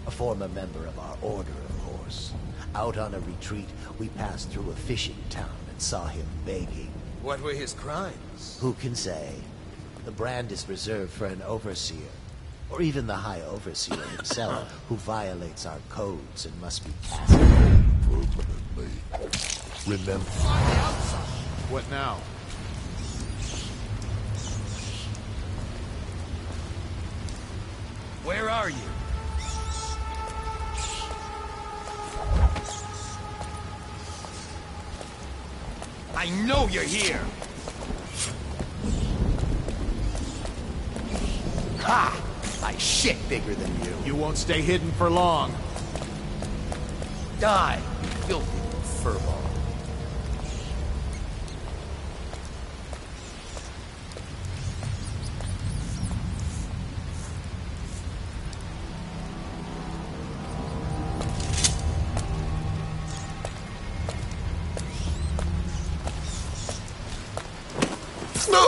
A former member of our order, of course. Out on a retreat, we passed through a fishing town and saw him begging. What were his crimes? Who can say? The brand is reserved for an overseer, or even the High Overseer himself, who violates our codes and must be cast out permanently. Remember... What now? Where are you? I know you're here! Ha! I shit bigger than you. You won't stay hidden for long. Die, filthy furball. No!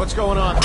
What's going on?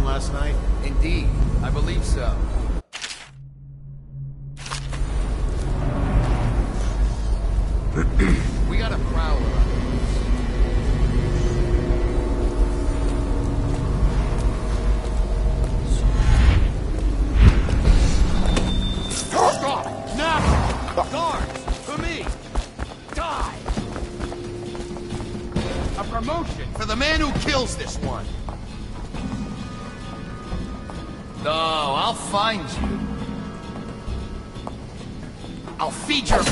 Last night? Indeed, I believe so. We got a prowler on the loose. Now! Guards! For me! Die! A promotion for the man who kills this one! No, I'll find you. I'll feed your...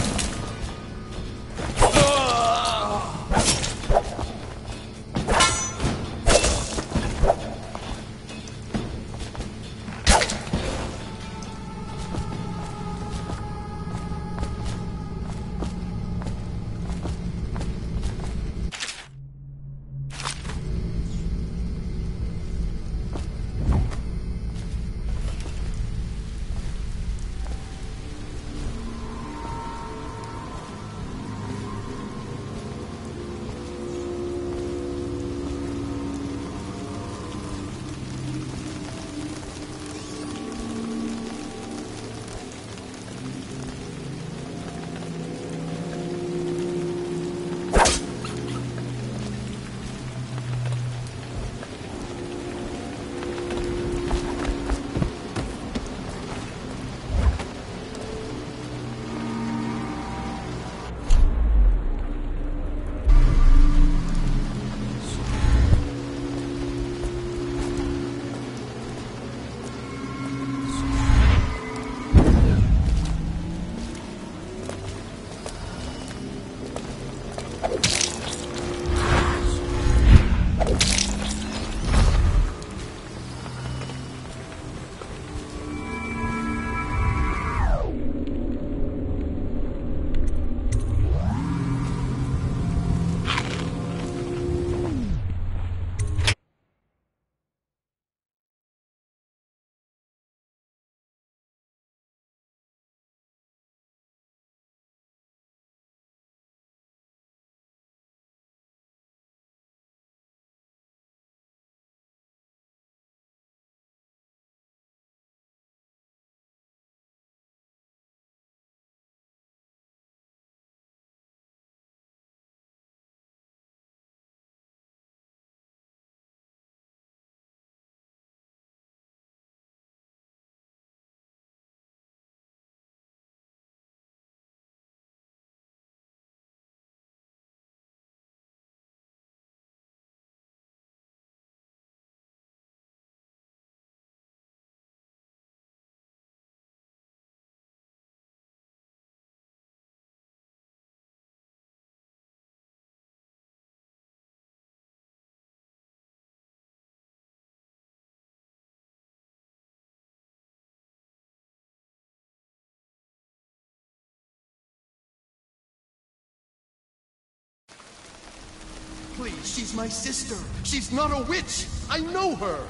Please, she's my sister. She's not a witch. I know her.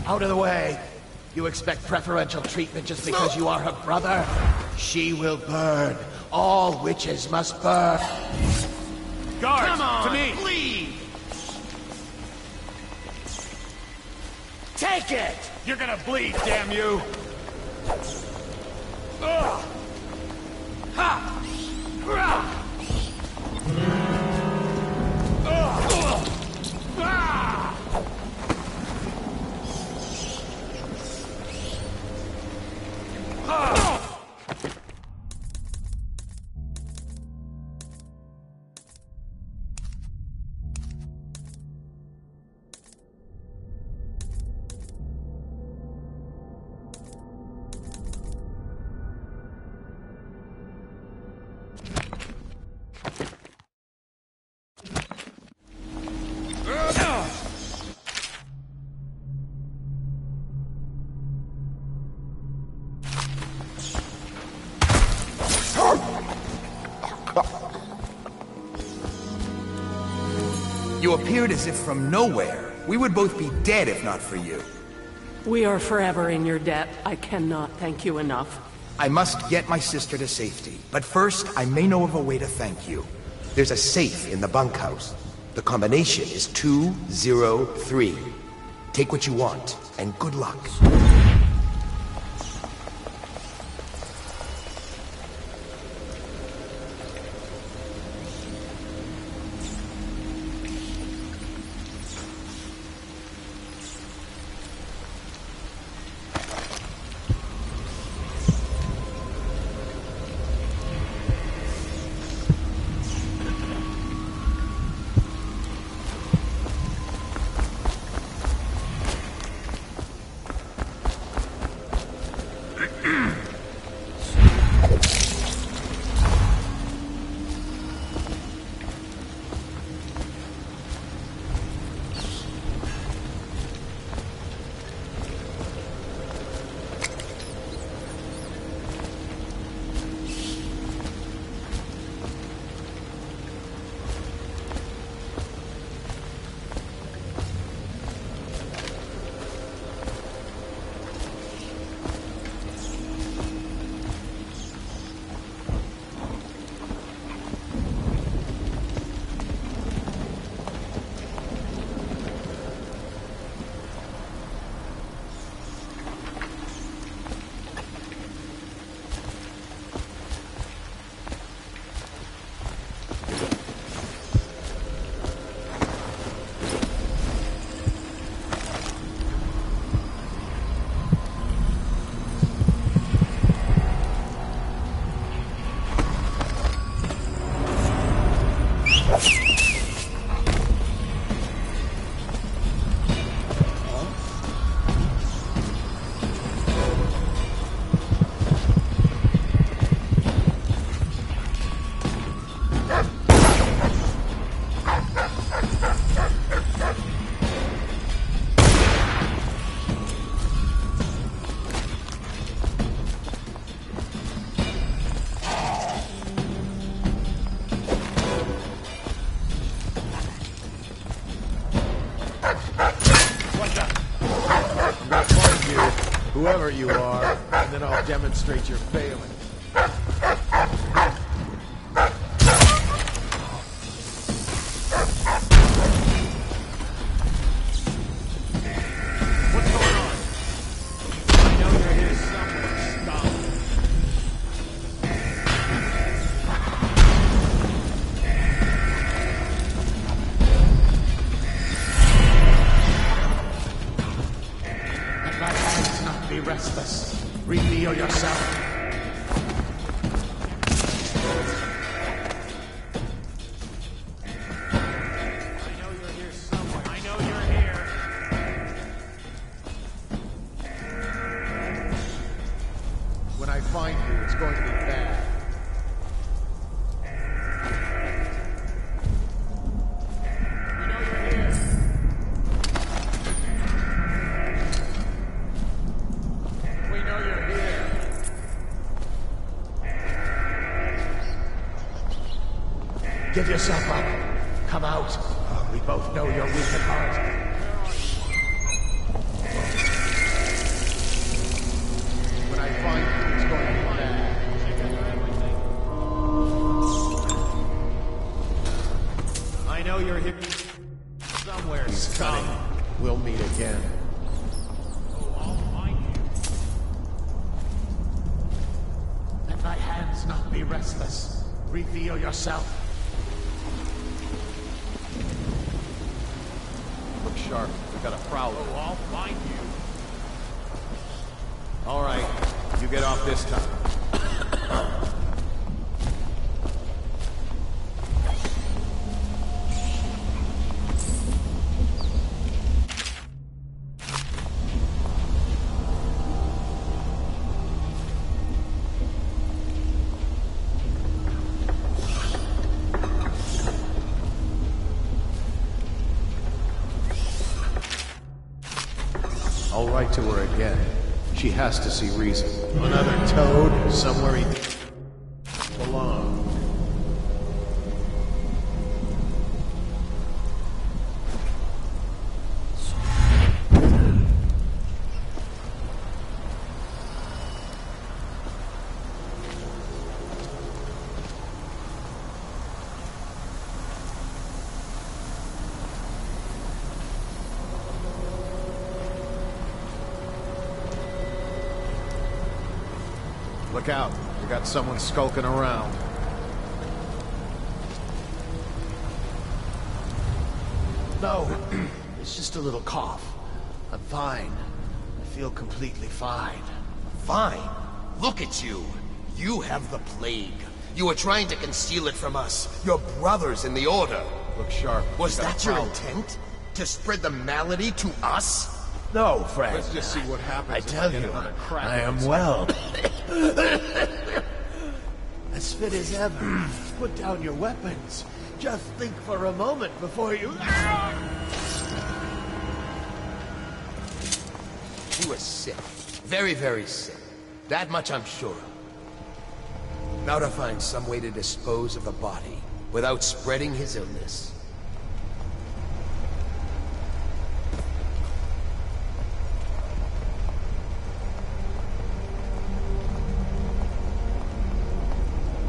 Out of the way. You expect preferential treatment just because you are her brother? She will burn. All witches must burn. Guards, come on, to me! Please! Take it! You're gonna bleed, damn you! Ugh. Ha! Rah! You appeared as if from nowhere. We would both be dead if not for you. We are forever in your debt. I cannot thank you enough. I must get my sister to safety, but first I may know of a way to thank you. There's a safe in the bunkhouse. The combination is 203. Take what you want, and good luck. Whoever you are, and then I'll demonstrate your failing. What's going on? I know you're here somewhere. Stop. Let my hands not be restless. Reveal yourself. When I find you, it's going to be bad. We know you're here. We know you're here. Give yourself up. Come out. We both know you're weak at heart. When I find you, it's going to be bad. I know you're here somewhere. He's Come. We'll meet again. Let thy hands not be restless. Reveal yourself. Look sharp. We got a prowler. Oh, I'll find you. All right. You get off this time. I'll write to her again. She has to see reason. Another toad somewhere he belongs. Look out. We got someone skulking around. No, it's just a little cough. I'm fine. I feel completely fine. Fine. Look at you. You have the plague. You were trying to conceal it from us. Your brothers in the Order. Look sharp. Was that your intent? To spread the malady to us? No, Frank. Let's just see what happens. I tell you, I am well. As fit as ever. Put down your weapons. Just think for a moment before you... He was sick. Very, very sick. That much I'm sure of. Now to find some way to dispose of the body without spreading his illness.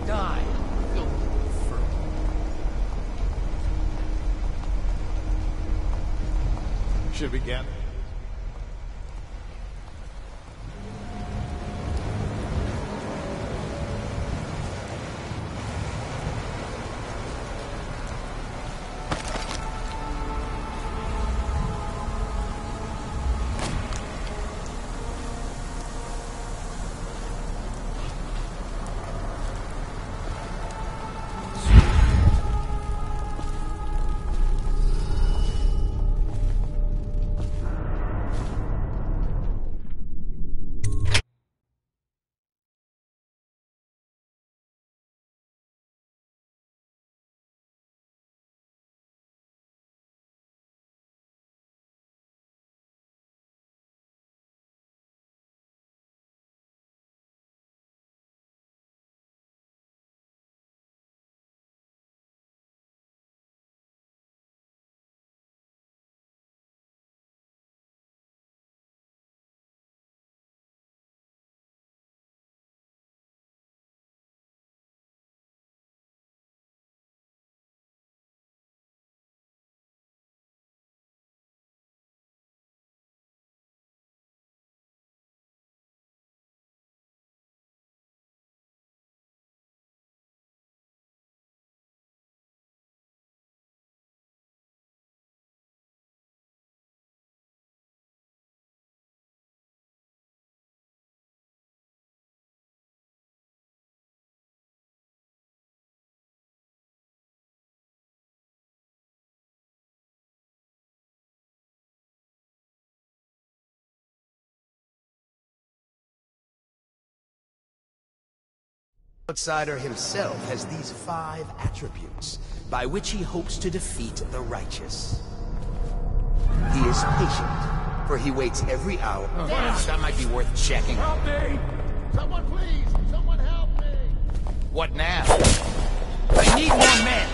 Die, filthy fur. Should we get? Outsider himself has these 5 attributes by which he hopes to defeat the righteous. He is patient, for he waits every hour. That might be worth checking. Help me! Someone please! Someone help me! What now? I need more men!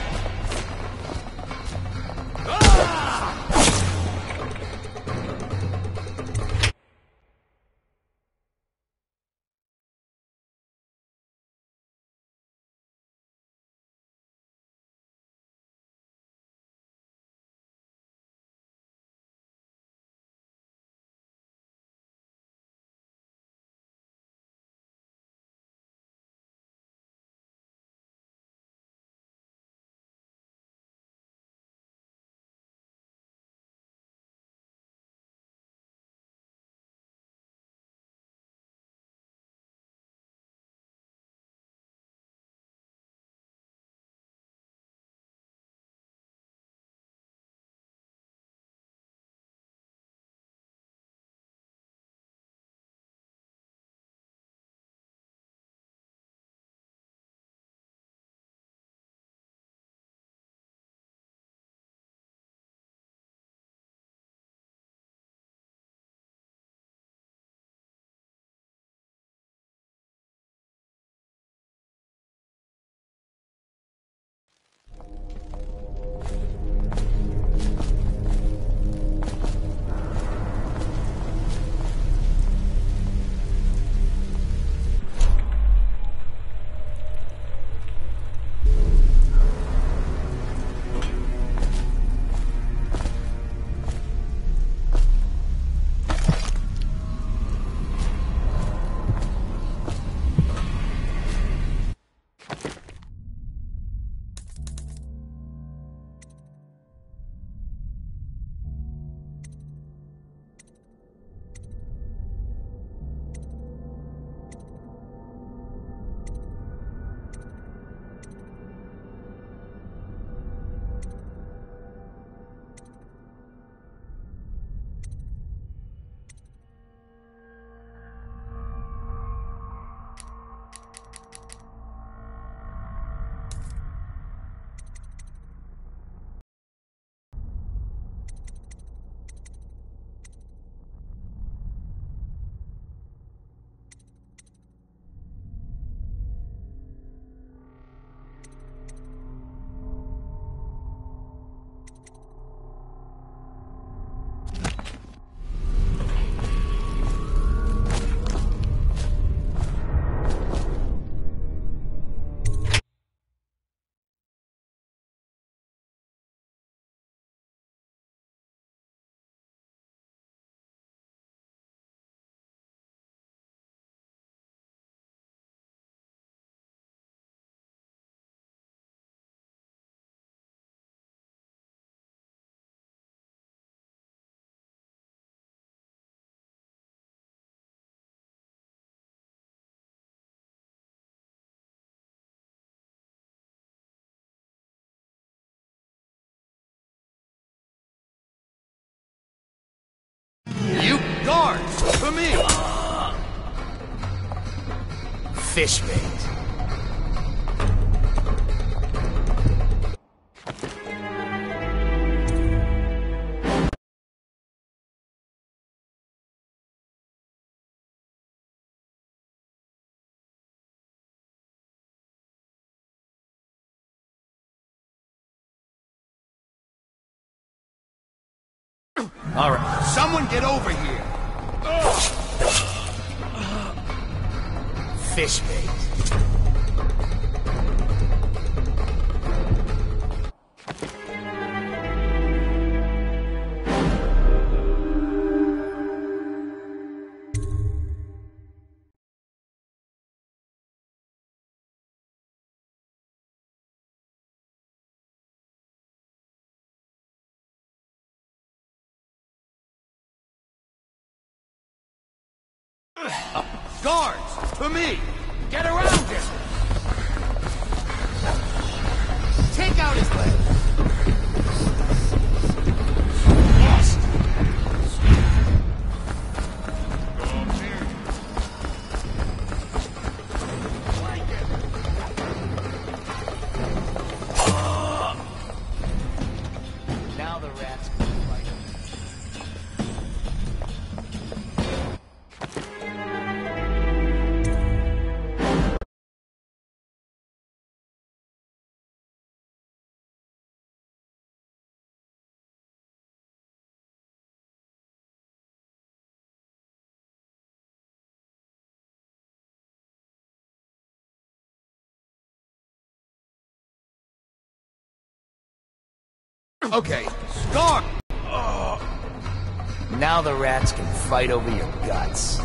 Guards! For me! Fish bait. All right, someone get over here! Fish bait. Guards! For me! Get around him! Take out his leg! Yes! Now the rats can fight. Okay, guard! Now the rats can fight over your guts.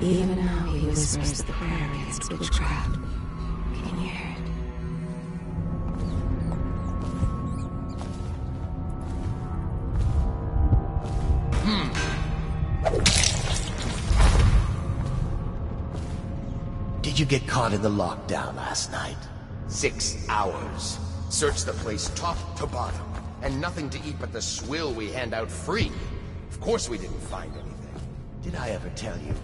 Even now he whispers the prayer against witchcraft. Can you hear it? Did you get caught in the lockdown last night? 6 hours. Searched the place top to bottom. And nothing to eat but the swill we hand out free. Of course we didn't find anything. Did I ever tell you,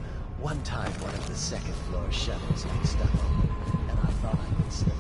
one time one of the second floor shutters got stuck open, and I thought I could slip out.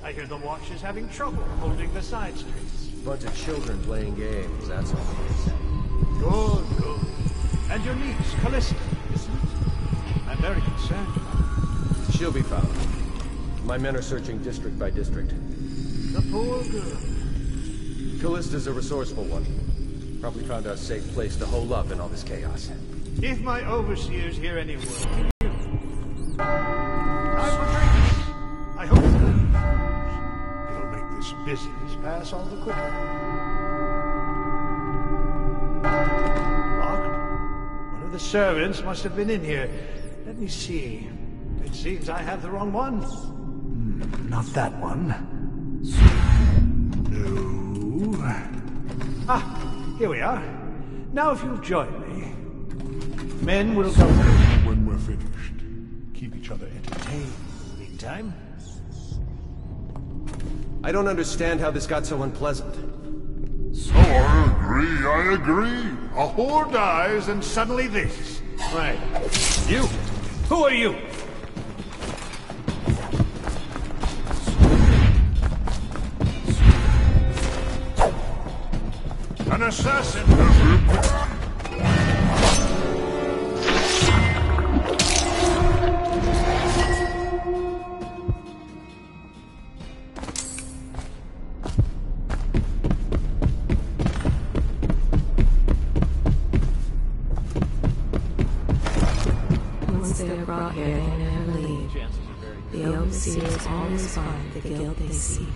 I hear the watch is having trouble holding the side streets. Bunch of children playing games, that's all they say. Good, good. And your niece, Callista, isn't it? I'm very concerned about her. She'll be found. My men are searching district by district. The poor girl. Callista's a resourceful one. Probably found a safe place to hole up in all this chaos. If my overseers hear any word, can you? Time for drinks. I hope it'll make this business pass all the quicker. Locked? One of the servants must have been in here. Let me see. It seems I have the wrong one. Not that one. No. Ah, here we are. Now if you'll join me. Men will come when we're finished. Keep each other entertained in the meantime. I don't understand how this got so unpleasant. So I agree. A whore dies and suddenly this. Right. You! Who are you? An assassin! Once they are brought here, they never leave. The overseers always find the guilt they seek.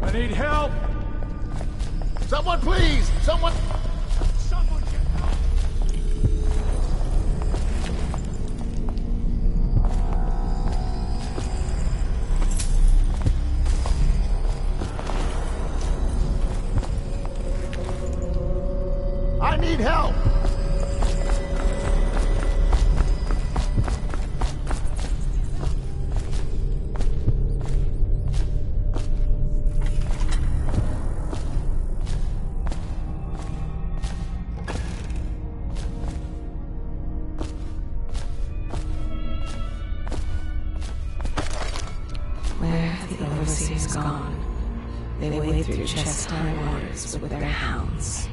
I need help! Someone please! Someone get help! I need help! through chest-high waters with their hounds.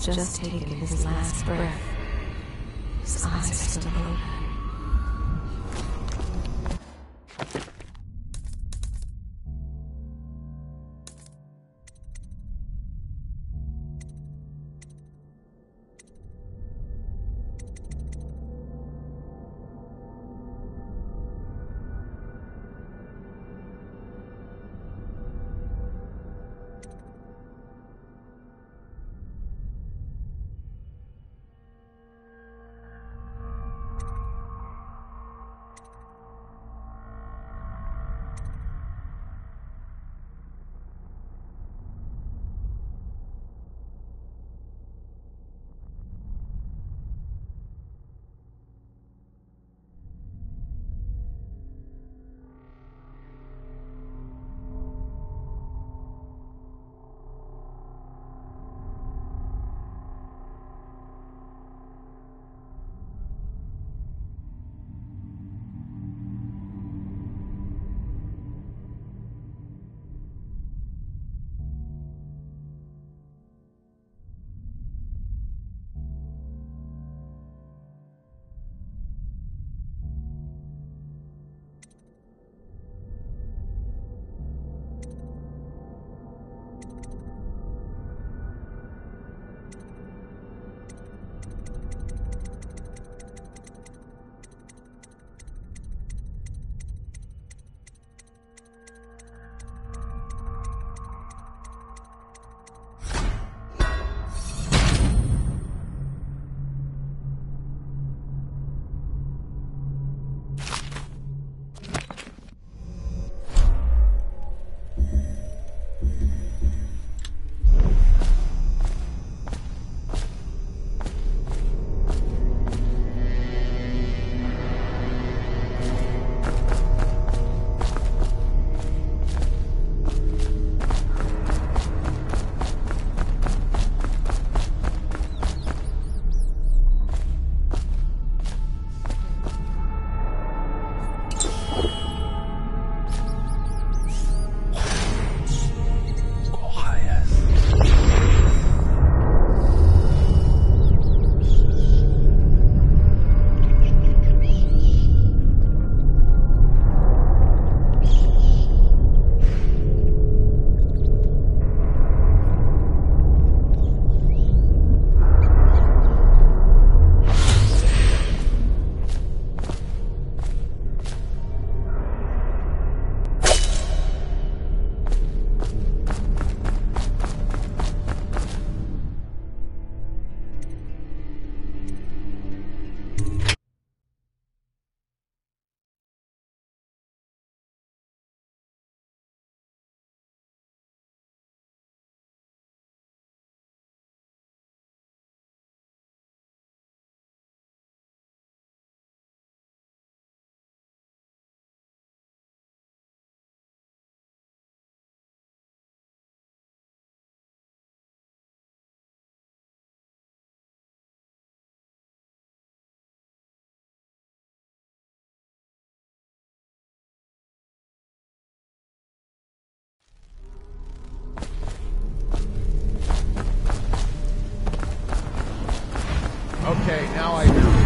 Just taken his last breath. His eyes are still open. Okay, now I hear you.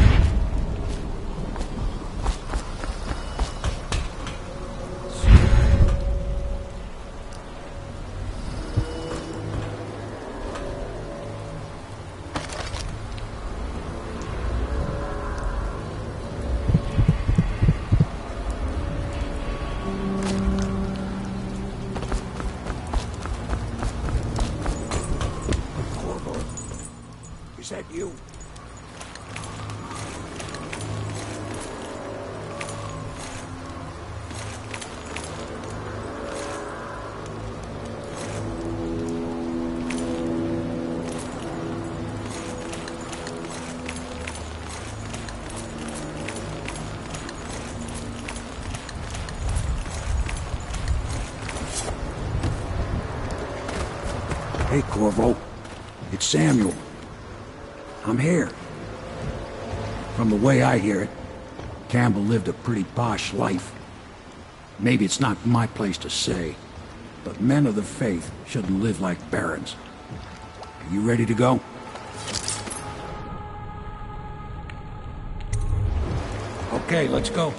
Is that you? Hey, Corvo. It's Samuel. I'm here. From the way I hear it, Campbell lived a pretty posh life. Maybe it's not my place to say, but men of the faith shouldn't live like barons. Are you ready to go? Okay, let's go.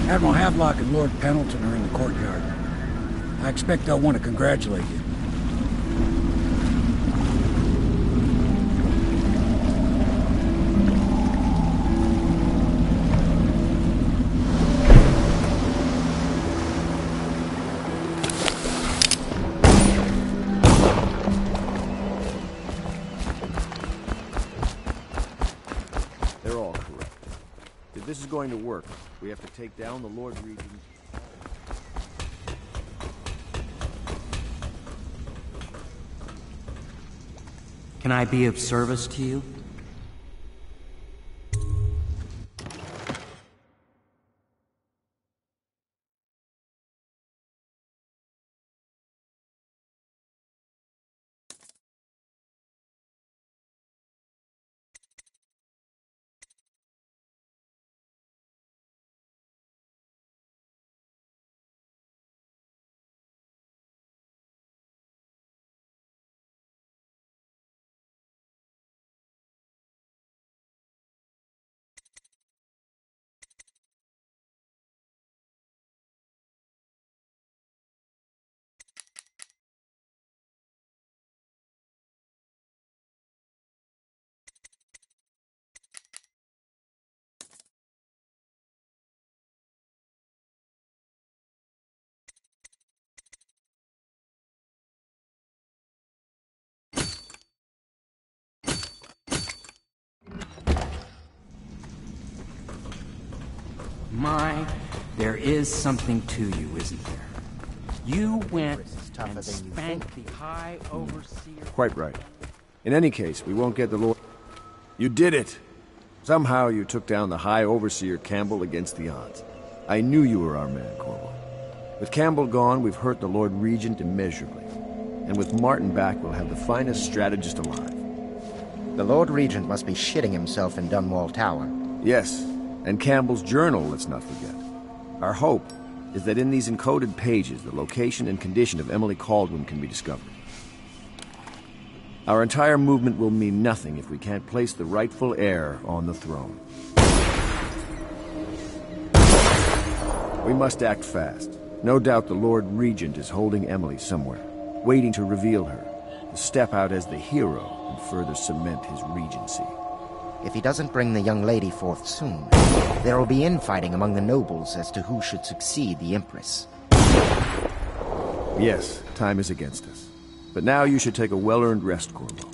Admiral Havelock and Lord Pendleton are in the courtyard. I expect they'll want to congratulate you. They're all correct. If this is going to work, we have to take down the Lord Regent. Can I be of service to you? My, there is something to you, isn't there? You went and spanked the High Overseer. Quite right. In any case, we won't get the Lord... You did it! Somehow you took down the High Overseer Campbell against the odds. I knew you were our man, Corvo. With Campbell gone, we've hurt the Lord Regent immeasurably. And with Martin back, we'll have the finest strategist alive. The Lord Regent must be shitting himself in Dunwall Tower. Yes, and Campbell's journal, let's not forget. Our hope is that in these encoded pages, the location and condition of Emily Kaldwin can be discovered. Our entire movement will mean nothing if we can't place the rightful heir on the throne. We must act fast. No doubt the Lord Regent is holding Emily somewhere, waiting to reveal her, to step out as the hero and further cement his regency. If he doesn't bring the young lady forth soon, there will be infighting among the nobles as to who should succeed the Empress. Yes, time is against us. But now you should take a well-earned rest, Corvo.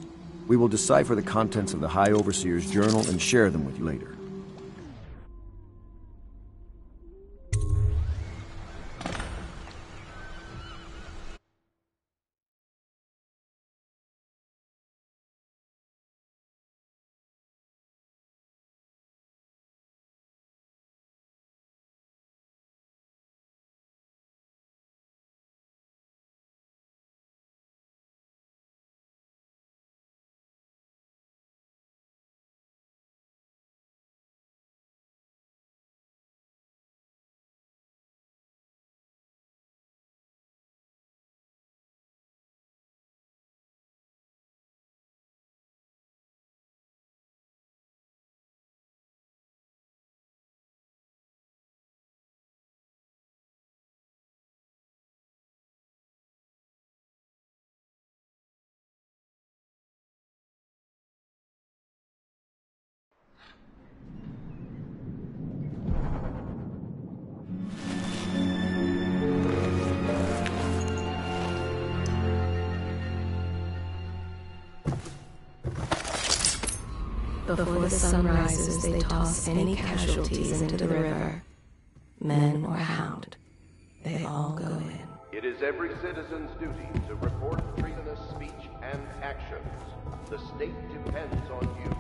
We will decipher the contents of the High Overseer's journal and share them with you later. Before the sun rises, they toss any casualties into the river. Men or hound, they all go in. It is every citizen's duty to report treasonous speech and actions. The state depends on you.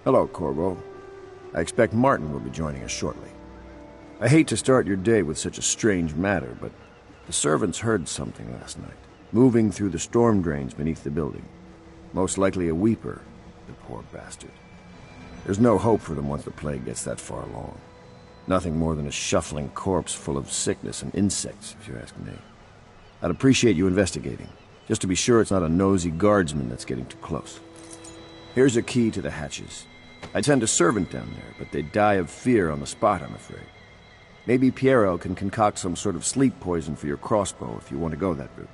Hello, Corvo. I expect Martin will be joining us shortly. I hate to start your day with such a strange matter, but the servants heard something last night, moving through the storm drains beneath the building. Most likely a weeper, the poor bastard. There's no hope for them once the plague gets that far along. Nothing more than a shuffling corpse full of sickness and insects, if you ask me. I'd appreciate you investigating, just to be sure it's not a nosy guardsman that's getting too close. Here's a key to the hatches. I'd send a servant down there, but they'd die of fear on the spot, I'm afraid. Maybe Piero can concoct some sort of sleep poison for your crossbow if you want to go that route.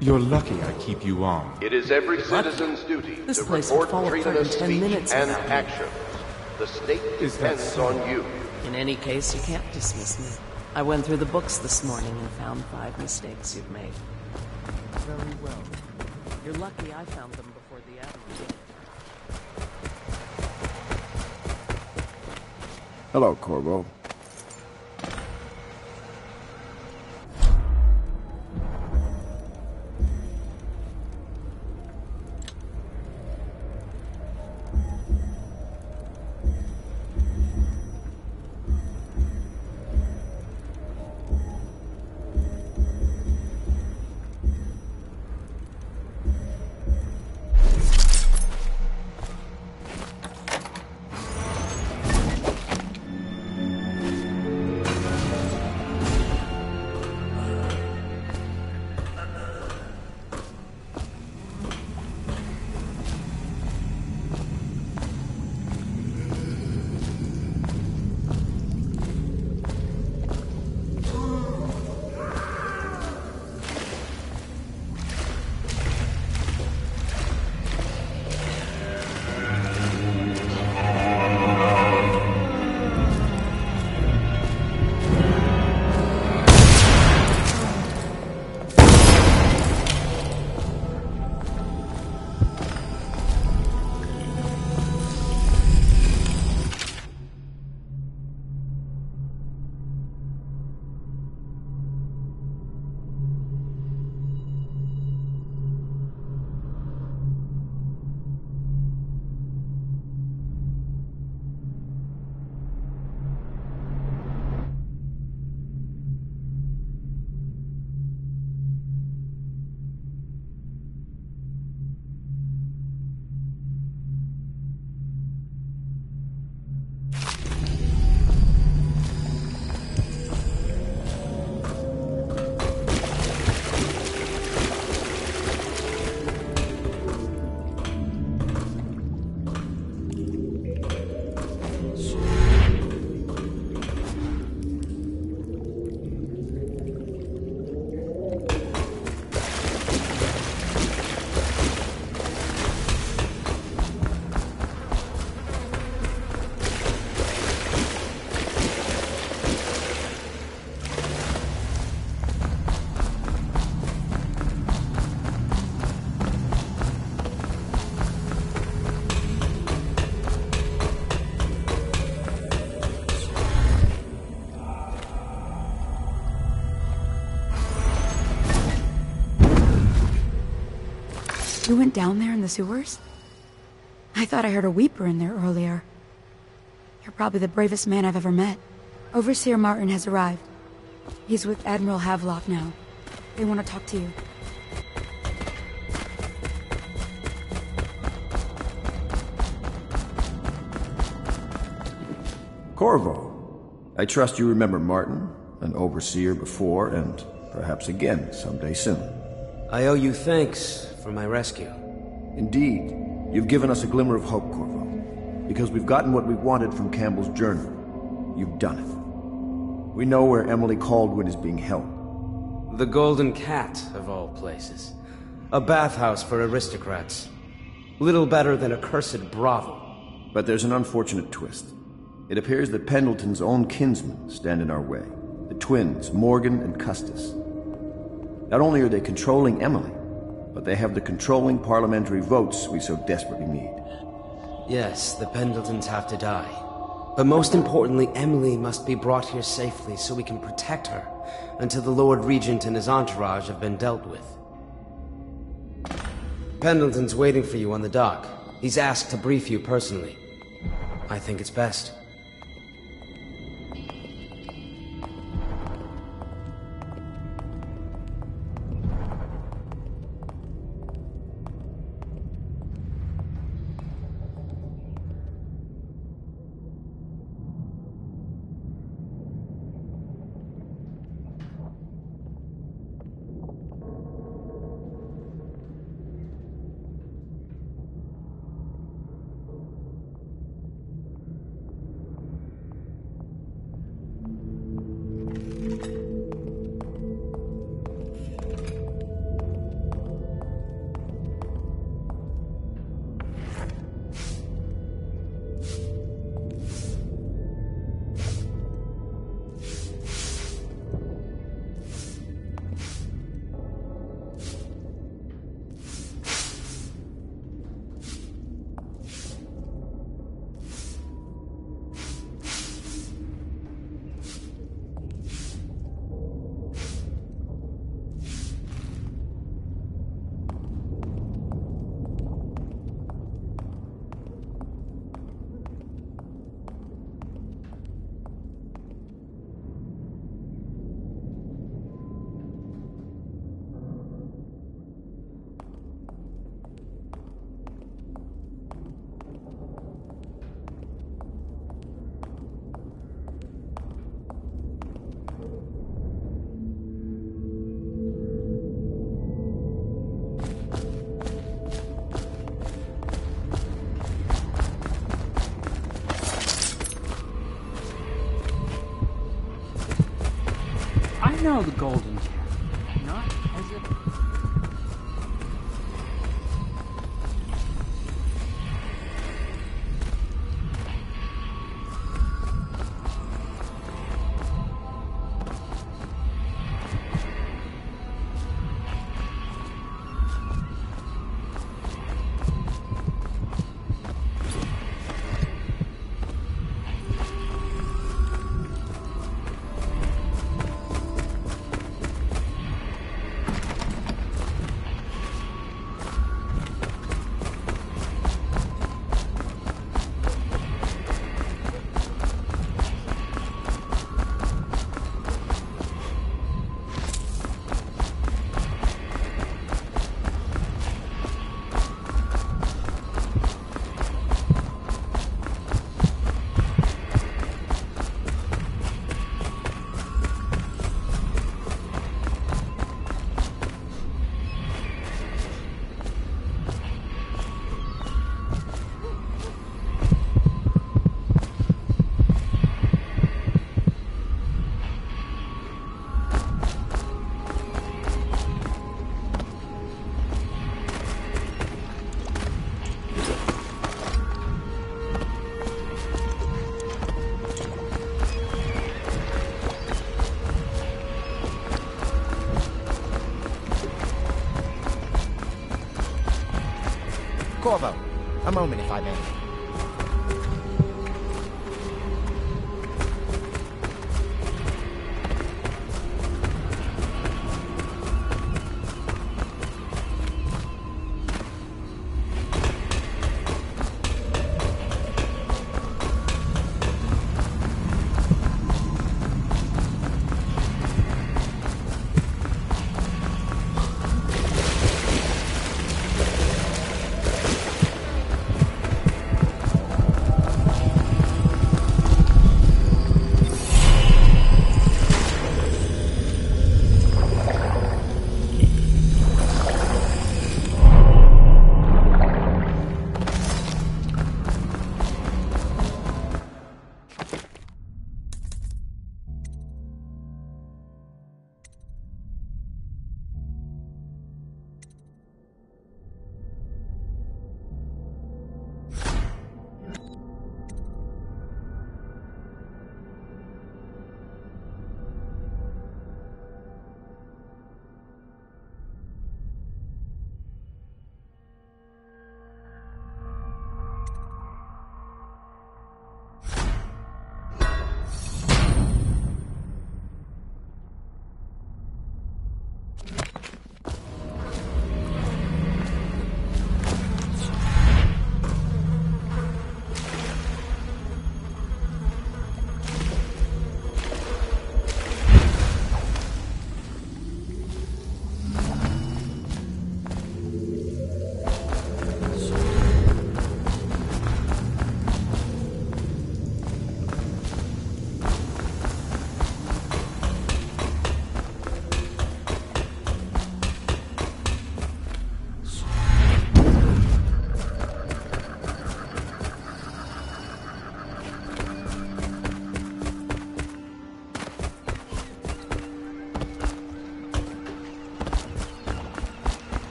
You're lucky I keep you on. It is every citizen's duty This to place will report fall freedom apart of in 10 speech minutes and now. actions. The state Is that depends so? on you. In any case, you can't dismiss me. I went through the books this morning and found 5 mistakes you've made. Very well. You're lucky I found them before the Admiral did. Hello, Corvo. You went down there in the sewers? I thought I heard a weeper in there earlier. You're probably the bravest man I've ever met. Overseer Martin has arrived. He's with Admiral Havelock now. They want to talk to you. Corvo, I trust you remember Martin, an overseer before, and perhaps again someday soon. I owe you thanks for my rescue. Indeed, you've given us a glimmer of hope, Corvo. Because we've gotten what we wanted from Campbell's journal. You've done it. We know where Emily Caldwin is being held. The Golden Cat, of all places. A bathhouse for aristocrats. Little better than a cursed brothel. But there's an unfortunate twist. It appears that Pendleton's own kinsmen stand in our way. The twins, Morgan and Custis. Not only are they controlling Emily, but they have the controlling parliamentary votes we so desperately need. Yes, the Pendletons have to die. But most importantly, Emily must be brought here safely so we can protect her until the Lord Regent and his entourage have been dealt with. Pendleton's waiting for you on the dock. He's asked to brief you personally. I think it's best. know the Golden Cat. Not as a... Corvo, a moment if I may.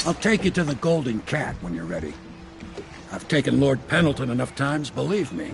I'll take you to the Golden Cat when you're ready. I've taken Lord Pendleton enough times, believe me.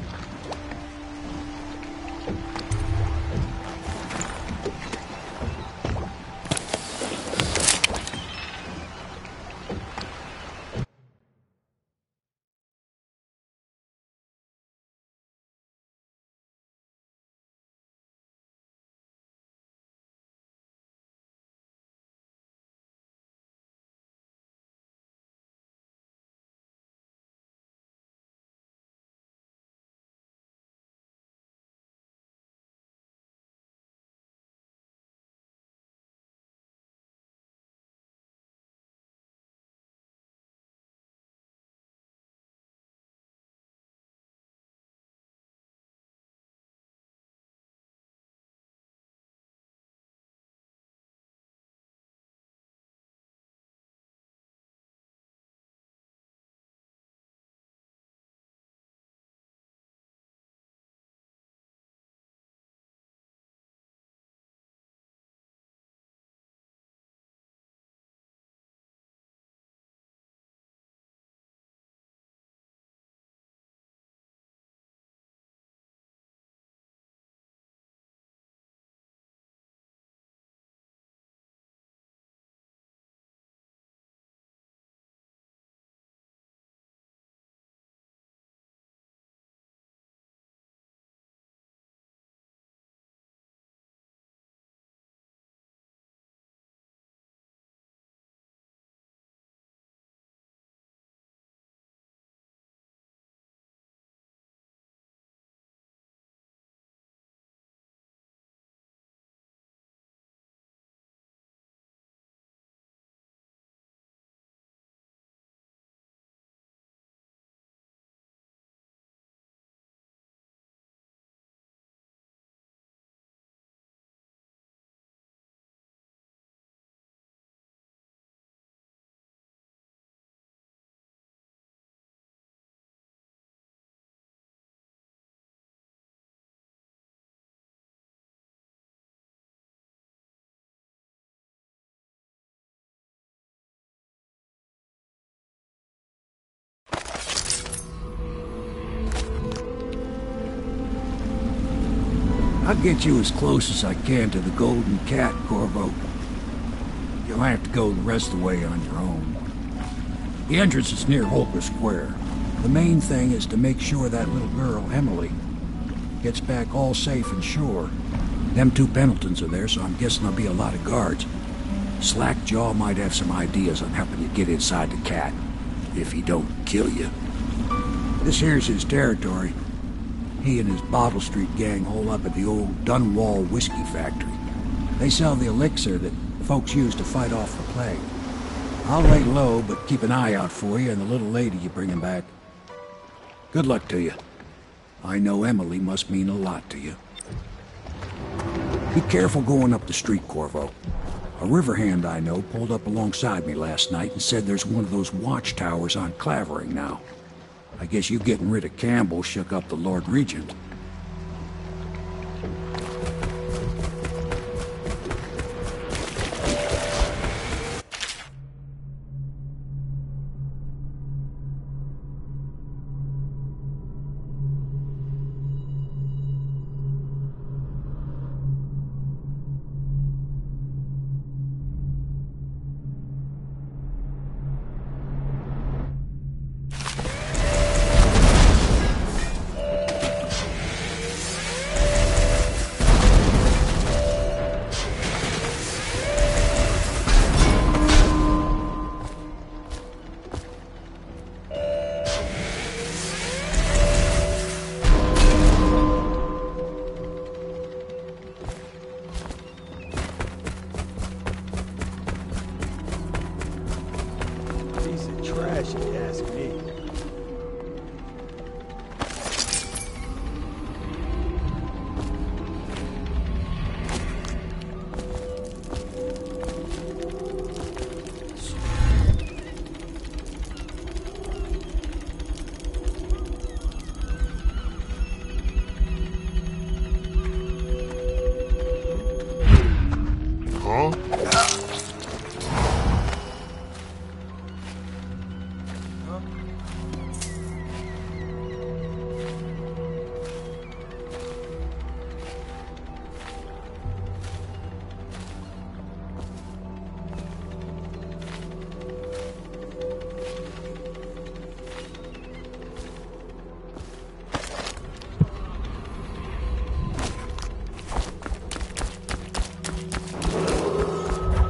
I'll get you as close as I can to the Golden Cat, Corvo. You'll have to go the rest of the way on your own. The entrance is near Holker Square. The main thing is to make sure that little girl, Emily, gets back all safe and sure. Them two Pendletons are there, so I'm guessing there'll be a lot of guards. Slackjaw might have some ideas on helping you get inside the cat, if he don't kill you. This here's his territory. He and his Bottle Street gang hole up at the old Dunwall whiskey factory. They sell the elixir that folks use to fight off the plague. I'll lay low, but keep an eye out for you and the little lady you bring him back. Good luck to you. I know Emily must mean a lot to you. Be careful going up the street, Corvo. A river hand I know pulled up alongside me last night and said there's one of those watchtowers on Clavering now. I guess you getting rid of Campbell shook up the Lord Regent. Trash, if you ask me. Huh?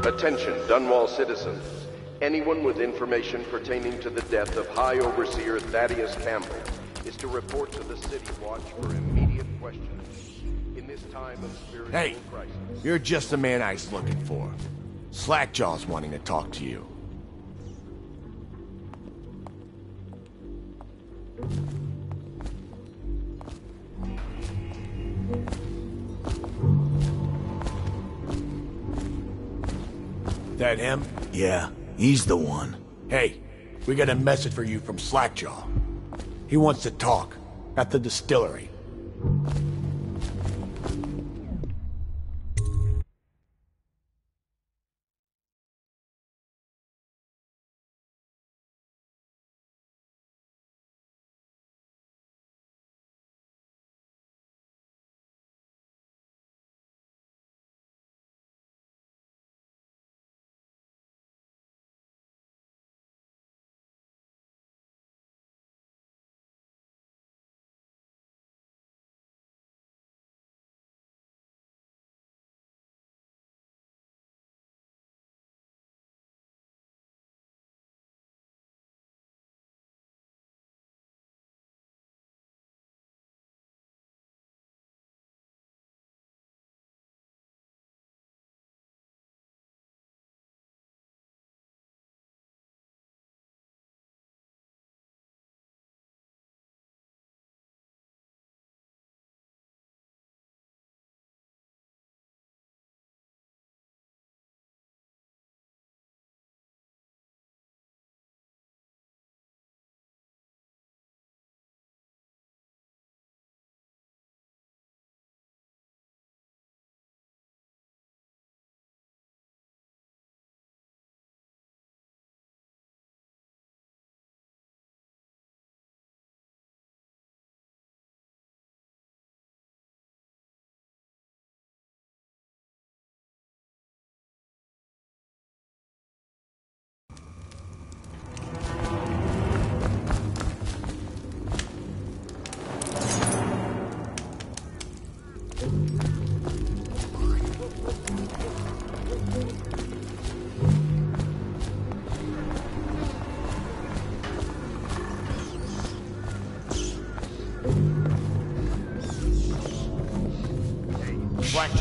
Attention, Dunwall citizens. Anyone with information pertaining to the death of High Overseer Thaddeus Campbell is to report to the City Watch for immediate questioning. In this time of spiritual Hey, crisis... you're just the man I was looking for. Slackjaw's wanting to talk to you. That him? Yeah, he's the one. Hey, we got a message for you from Slackjaw. He wants to talk at the distillery.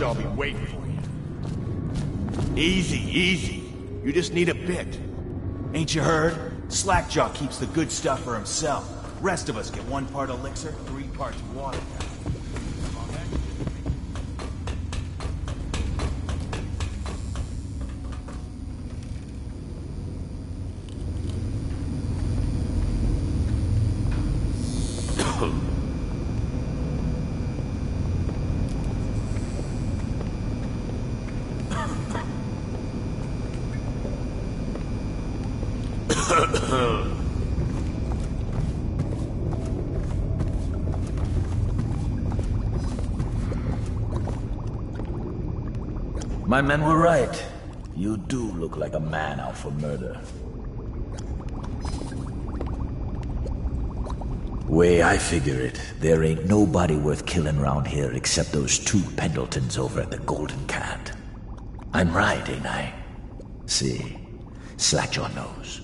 you, I'll be waiting for you. Easy, easy. You just need a bit. Ain't you heard? Slackjaw keeps the good stuff for himself. Rest of us get 1 part elixir, 3 parts water. My men were right. You do look like a man out for murder. Way I figure it, there ain't nobody worth killing around here except those 2 Pendletons over at the Golden Cat. I'm right, ain't I? See, Slackjaw knows.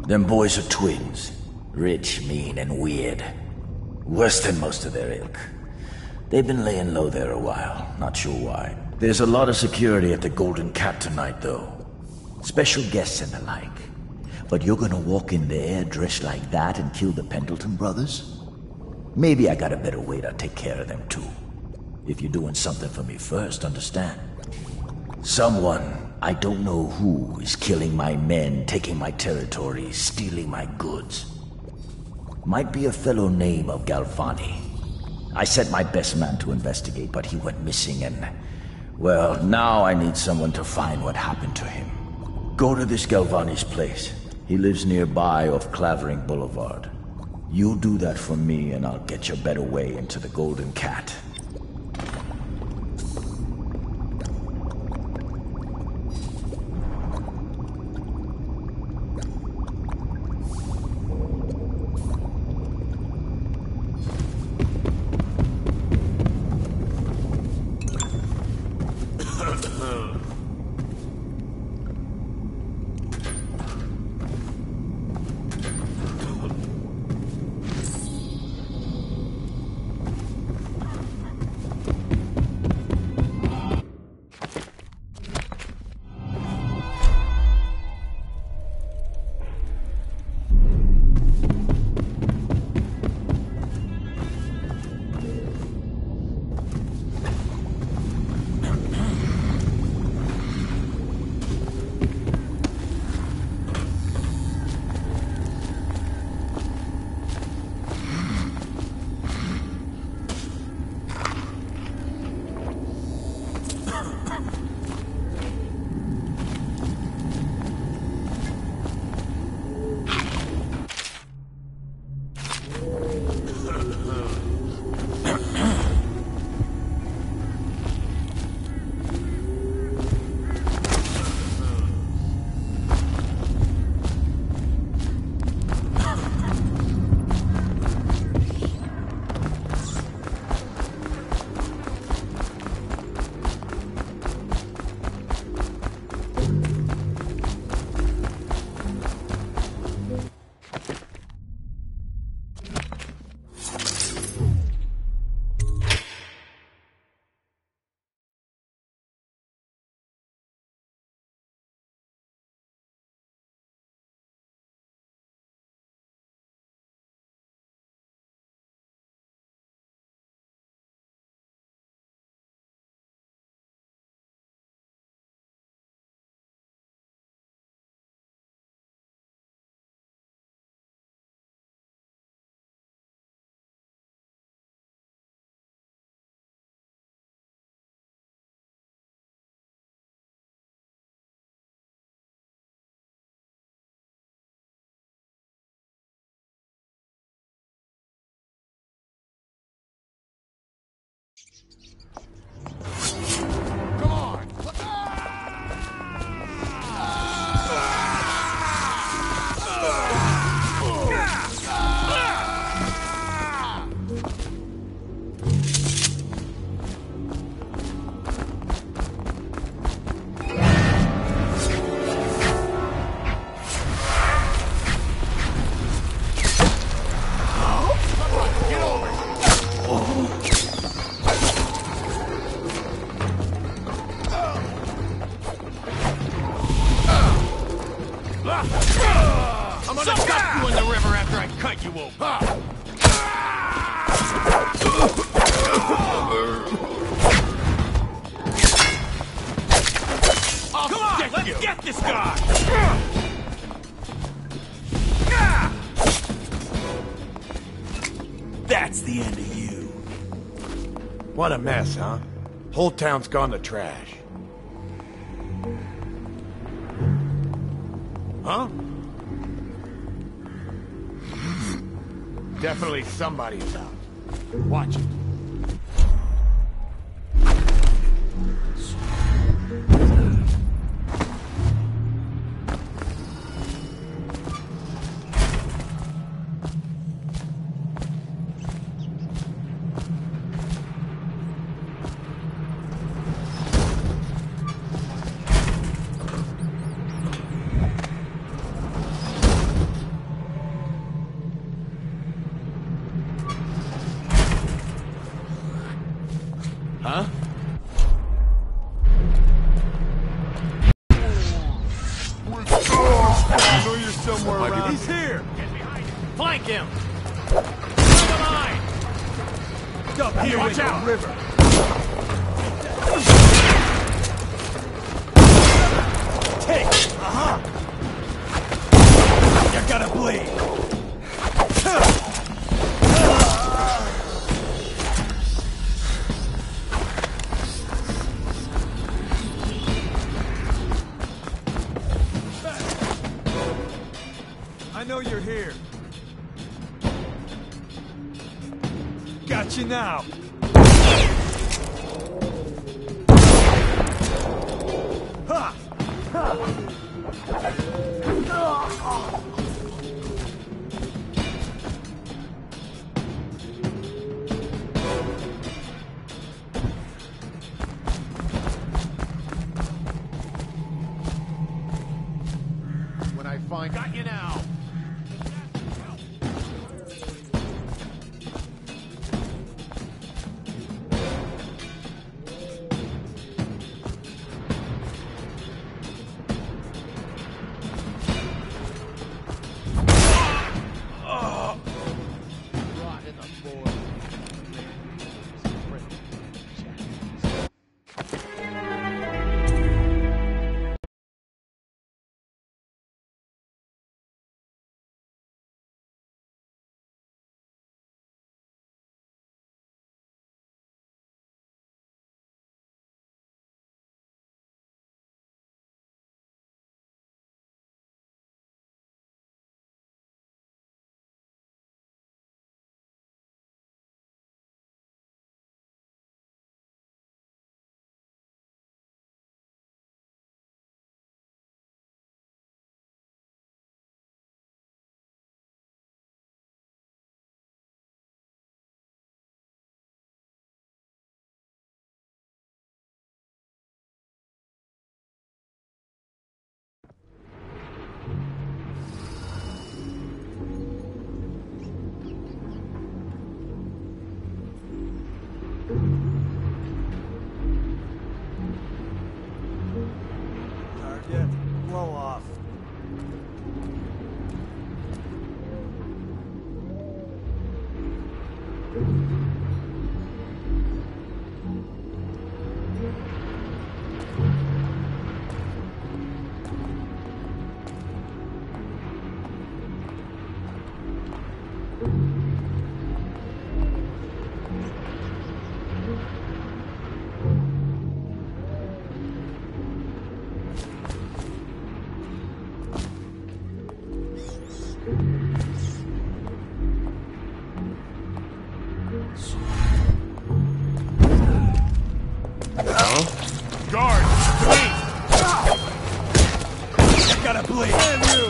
Them boys are twins. Rich, mean, and weird. Worse than most of their ilk. They've been laying low there a while, not sure why. There's a lot of security at the Golden Cat tonight, though. Special guests and the like. But you're gonna walk in there dressed like that and kill the Pendleton brothers? Maybe I got a better way to take care of them, too. If you're doing something for me first, understand? Someone, I don't know who, is killing my men, taking my territory, stealing my goods. Might be a fellow named of Galvani. I sent my best man to investigate, but he went missing and... well, now I need someone to find what happened to him. Go to this Galvani's place. He lives nearby off Clavering Boulevard. You do that for me and I'll get you a better way into the Golden Cat. I'm gonna dump you in the river after I cut you open. Come on, let's get this guy! That's the end of you. What a mess, huh? Whole town's gone to trash. Huh? Definitely somebody's out. Watch it. Huh? I know you're somewhere around. He's here! Get behind him! Flank him! Through the line! Up here, watch out! River. Take! You gotta bleed! I know you're here. Got you now. Ha! When I find... Got you now! Blow off. Guard! To me! Gotta bleed! Damn you!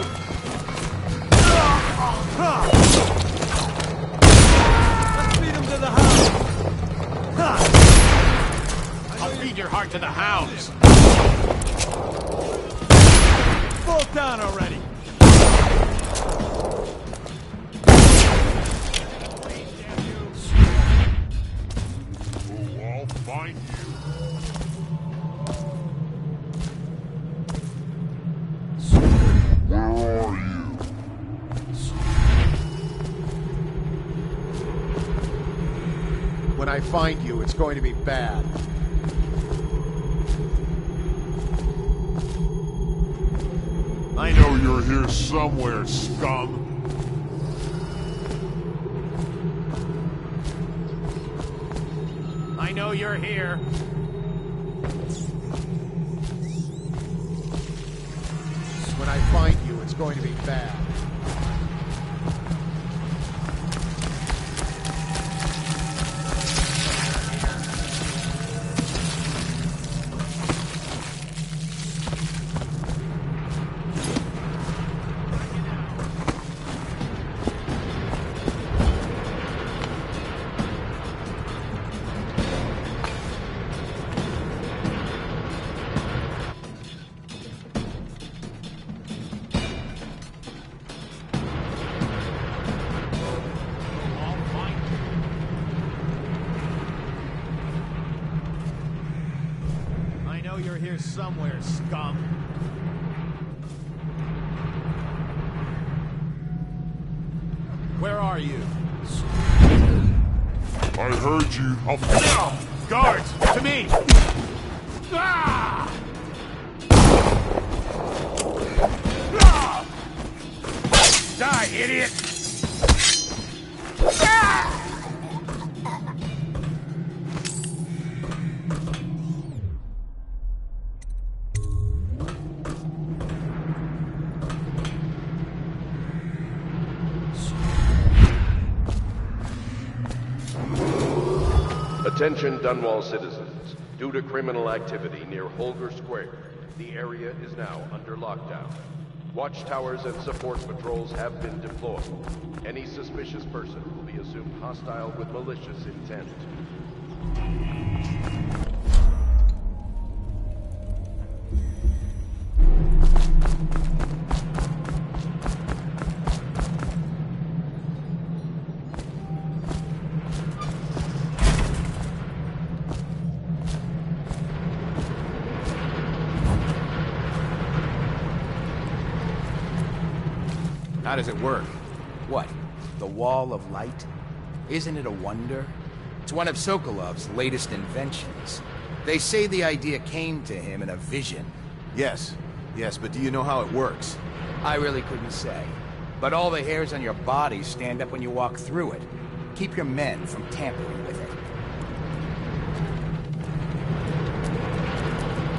Let's feed him to the hounds! I'll feed your heart to the hounds! Bolt down already! Oh, I'll find you. Wow. I find you, it's going to be bad. I know you're here somewhere, scum. I know you're here. When I find you, it's going to be bad. You're here somewhere, scum. Where are you? I heard you. Guards, to me! Ah! Die, idiot! Attention Dunwall citizens. Due to criminal activity near Holger Square, the area is now under lockdown. Watchtowers and support patrols have been deployed. Any suspicious person will be assumed hostile with malicious intent. How does it work? What? The Wall of Light? Isn't it a wonder? It's one of Sokolov's latest inventions. They say the idea came to him in a vision. Yes, but do you know how it works? I really couldn't say. But all the hairs on your body stand up when you walk through it. Keep your men from tampering with it.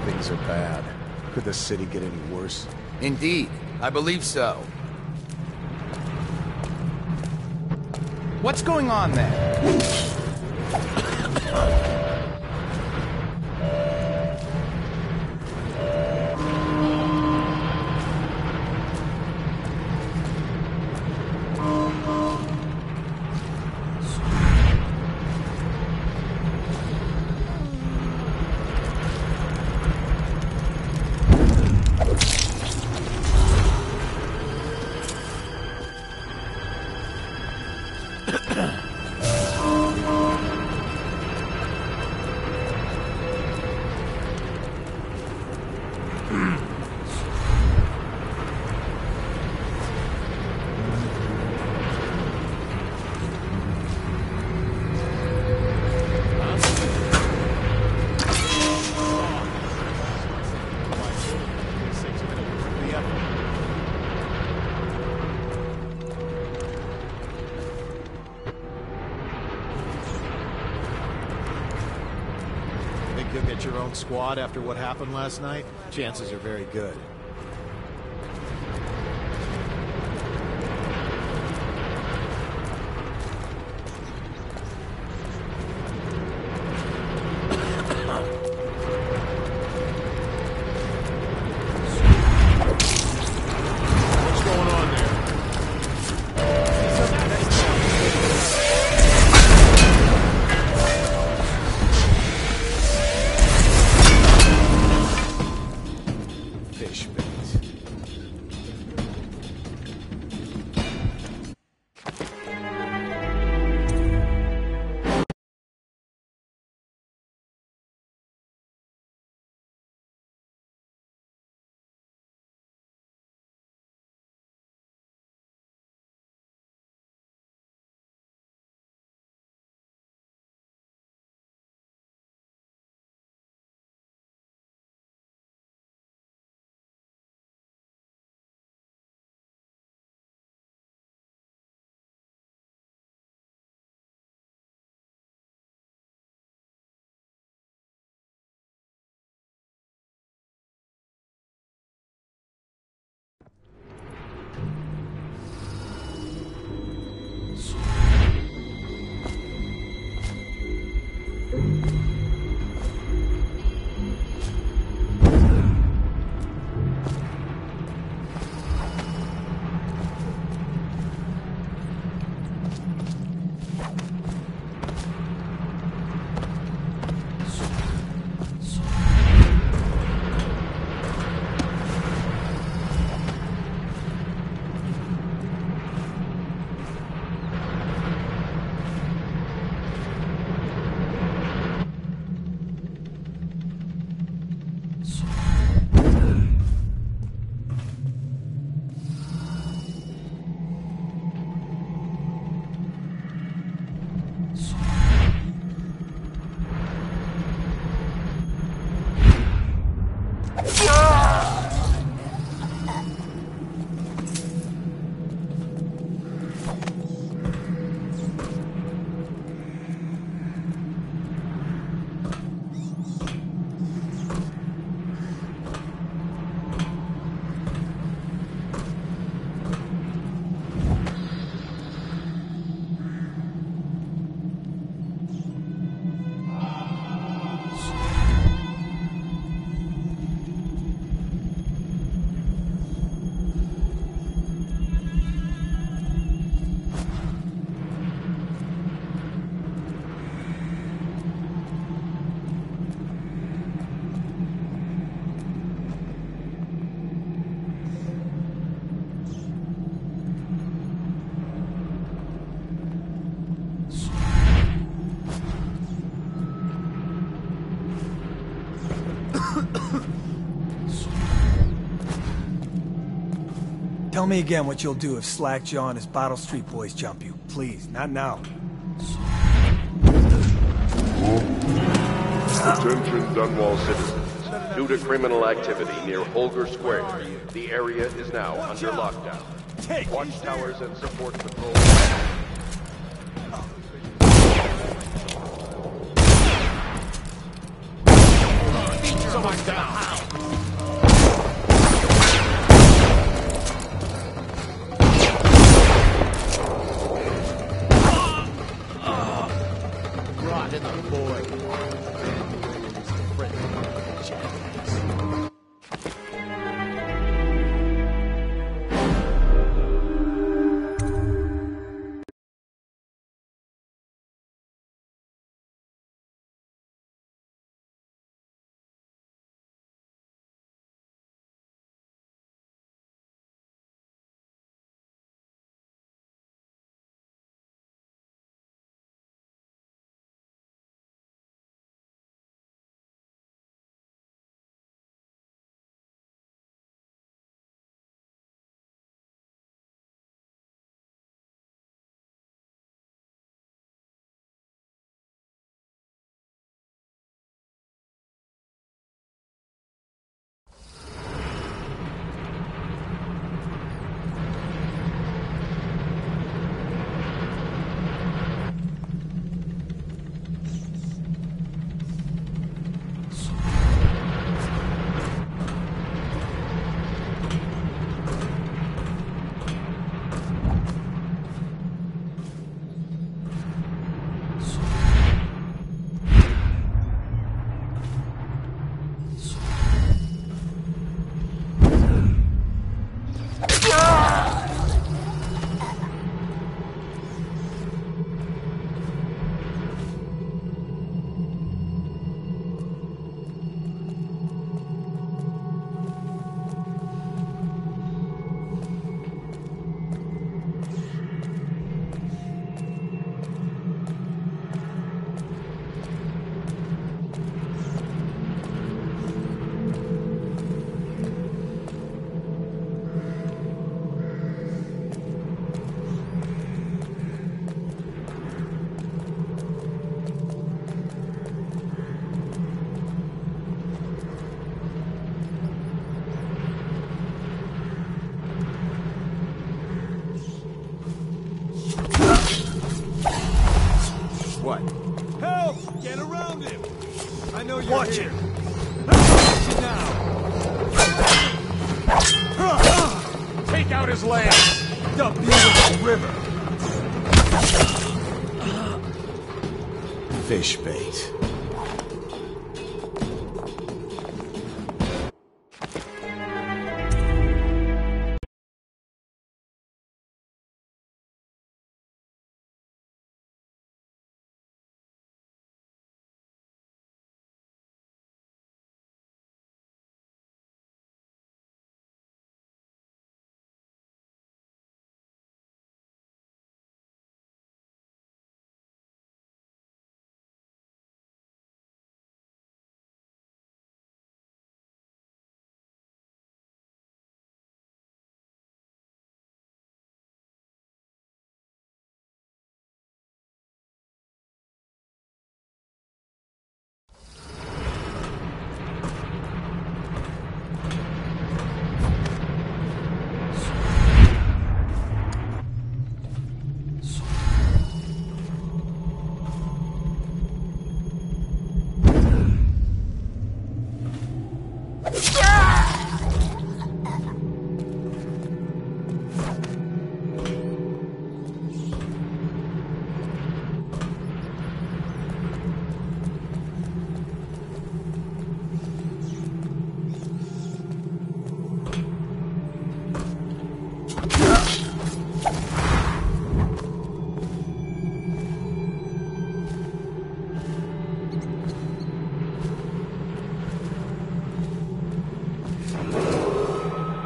Things are bad. Could the city get any worse? Indeed, I believe so. What's going on there? You'll get your own squad after what happened last night? Chances are very good. What's going on there? Fish. Tell me again what you'll do if Slackjaw and his Bottle Street boys jump you. Please, not now. Attention Dunwall citizens. Due to criminal activity near Holger Square, the area is now under lockdown. Watchtowers and support patrols. Someone's down. Rot in the void. What? Help! Get around him! I know you're Watch here. it. Watch it now! Take out his legs! The beautiful river! Fish bait.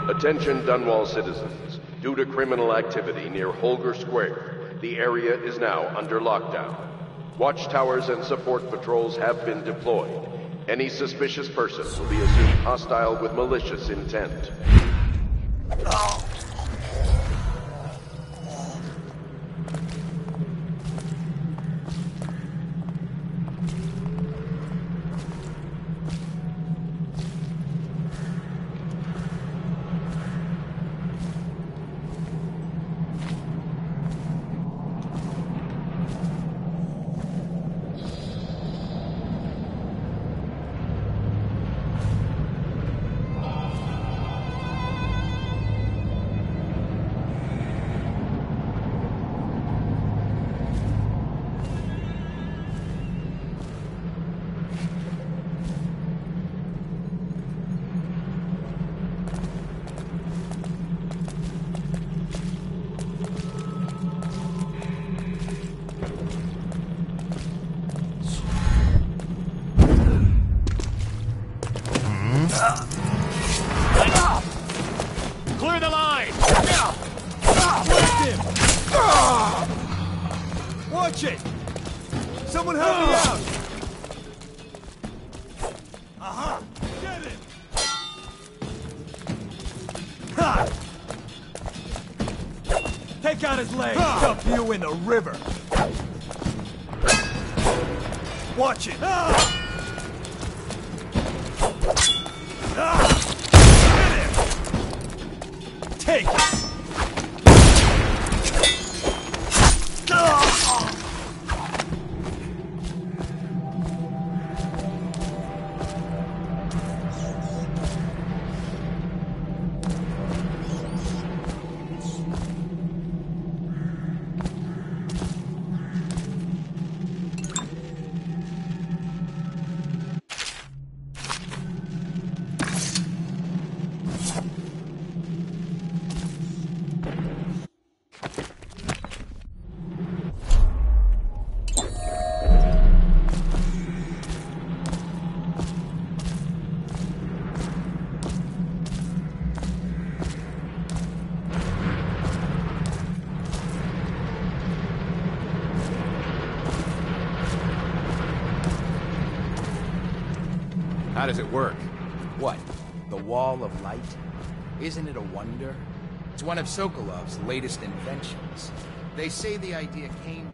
Attention Dunwall citizens. Due to criminal activity near Holger Square, the area is now under lockdown. Watchtowers and support patrols have been deployed. Any suspicious person will be assumed hostile with malicious intent. Clear the line! Whacked him! Watch it! Someone help me out! Uh-huh! Get it! Ha! Take out his leg! Dump you in the river! Watch it! Get him! Take it! How does it work? What? The Wall of Light? Isn't it a wonder? It's one of Sokolov's latest inventions. They say the idea came...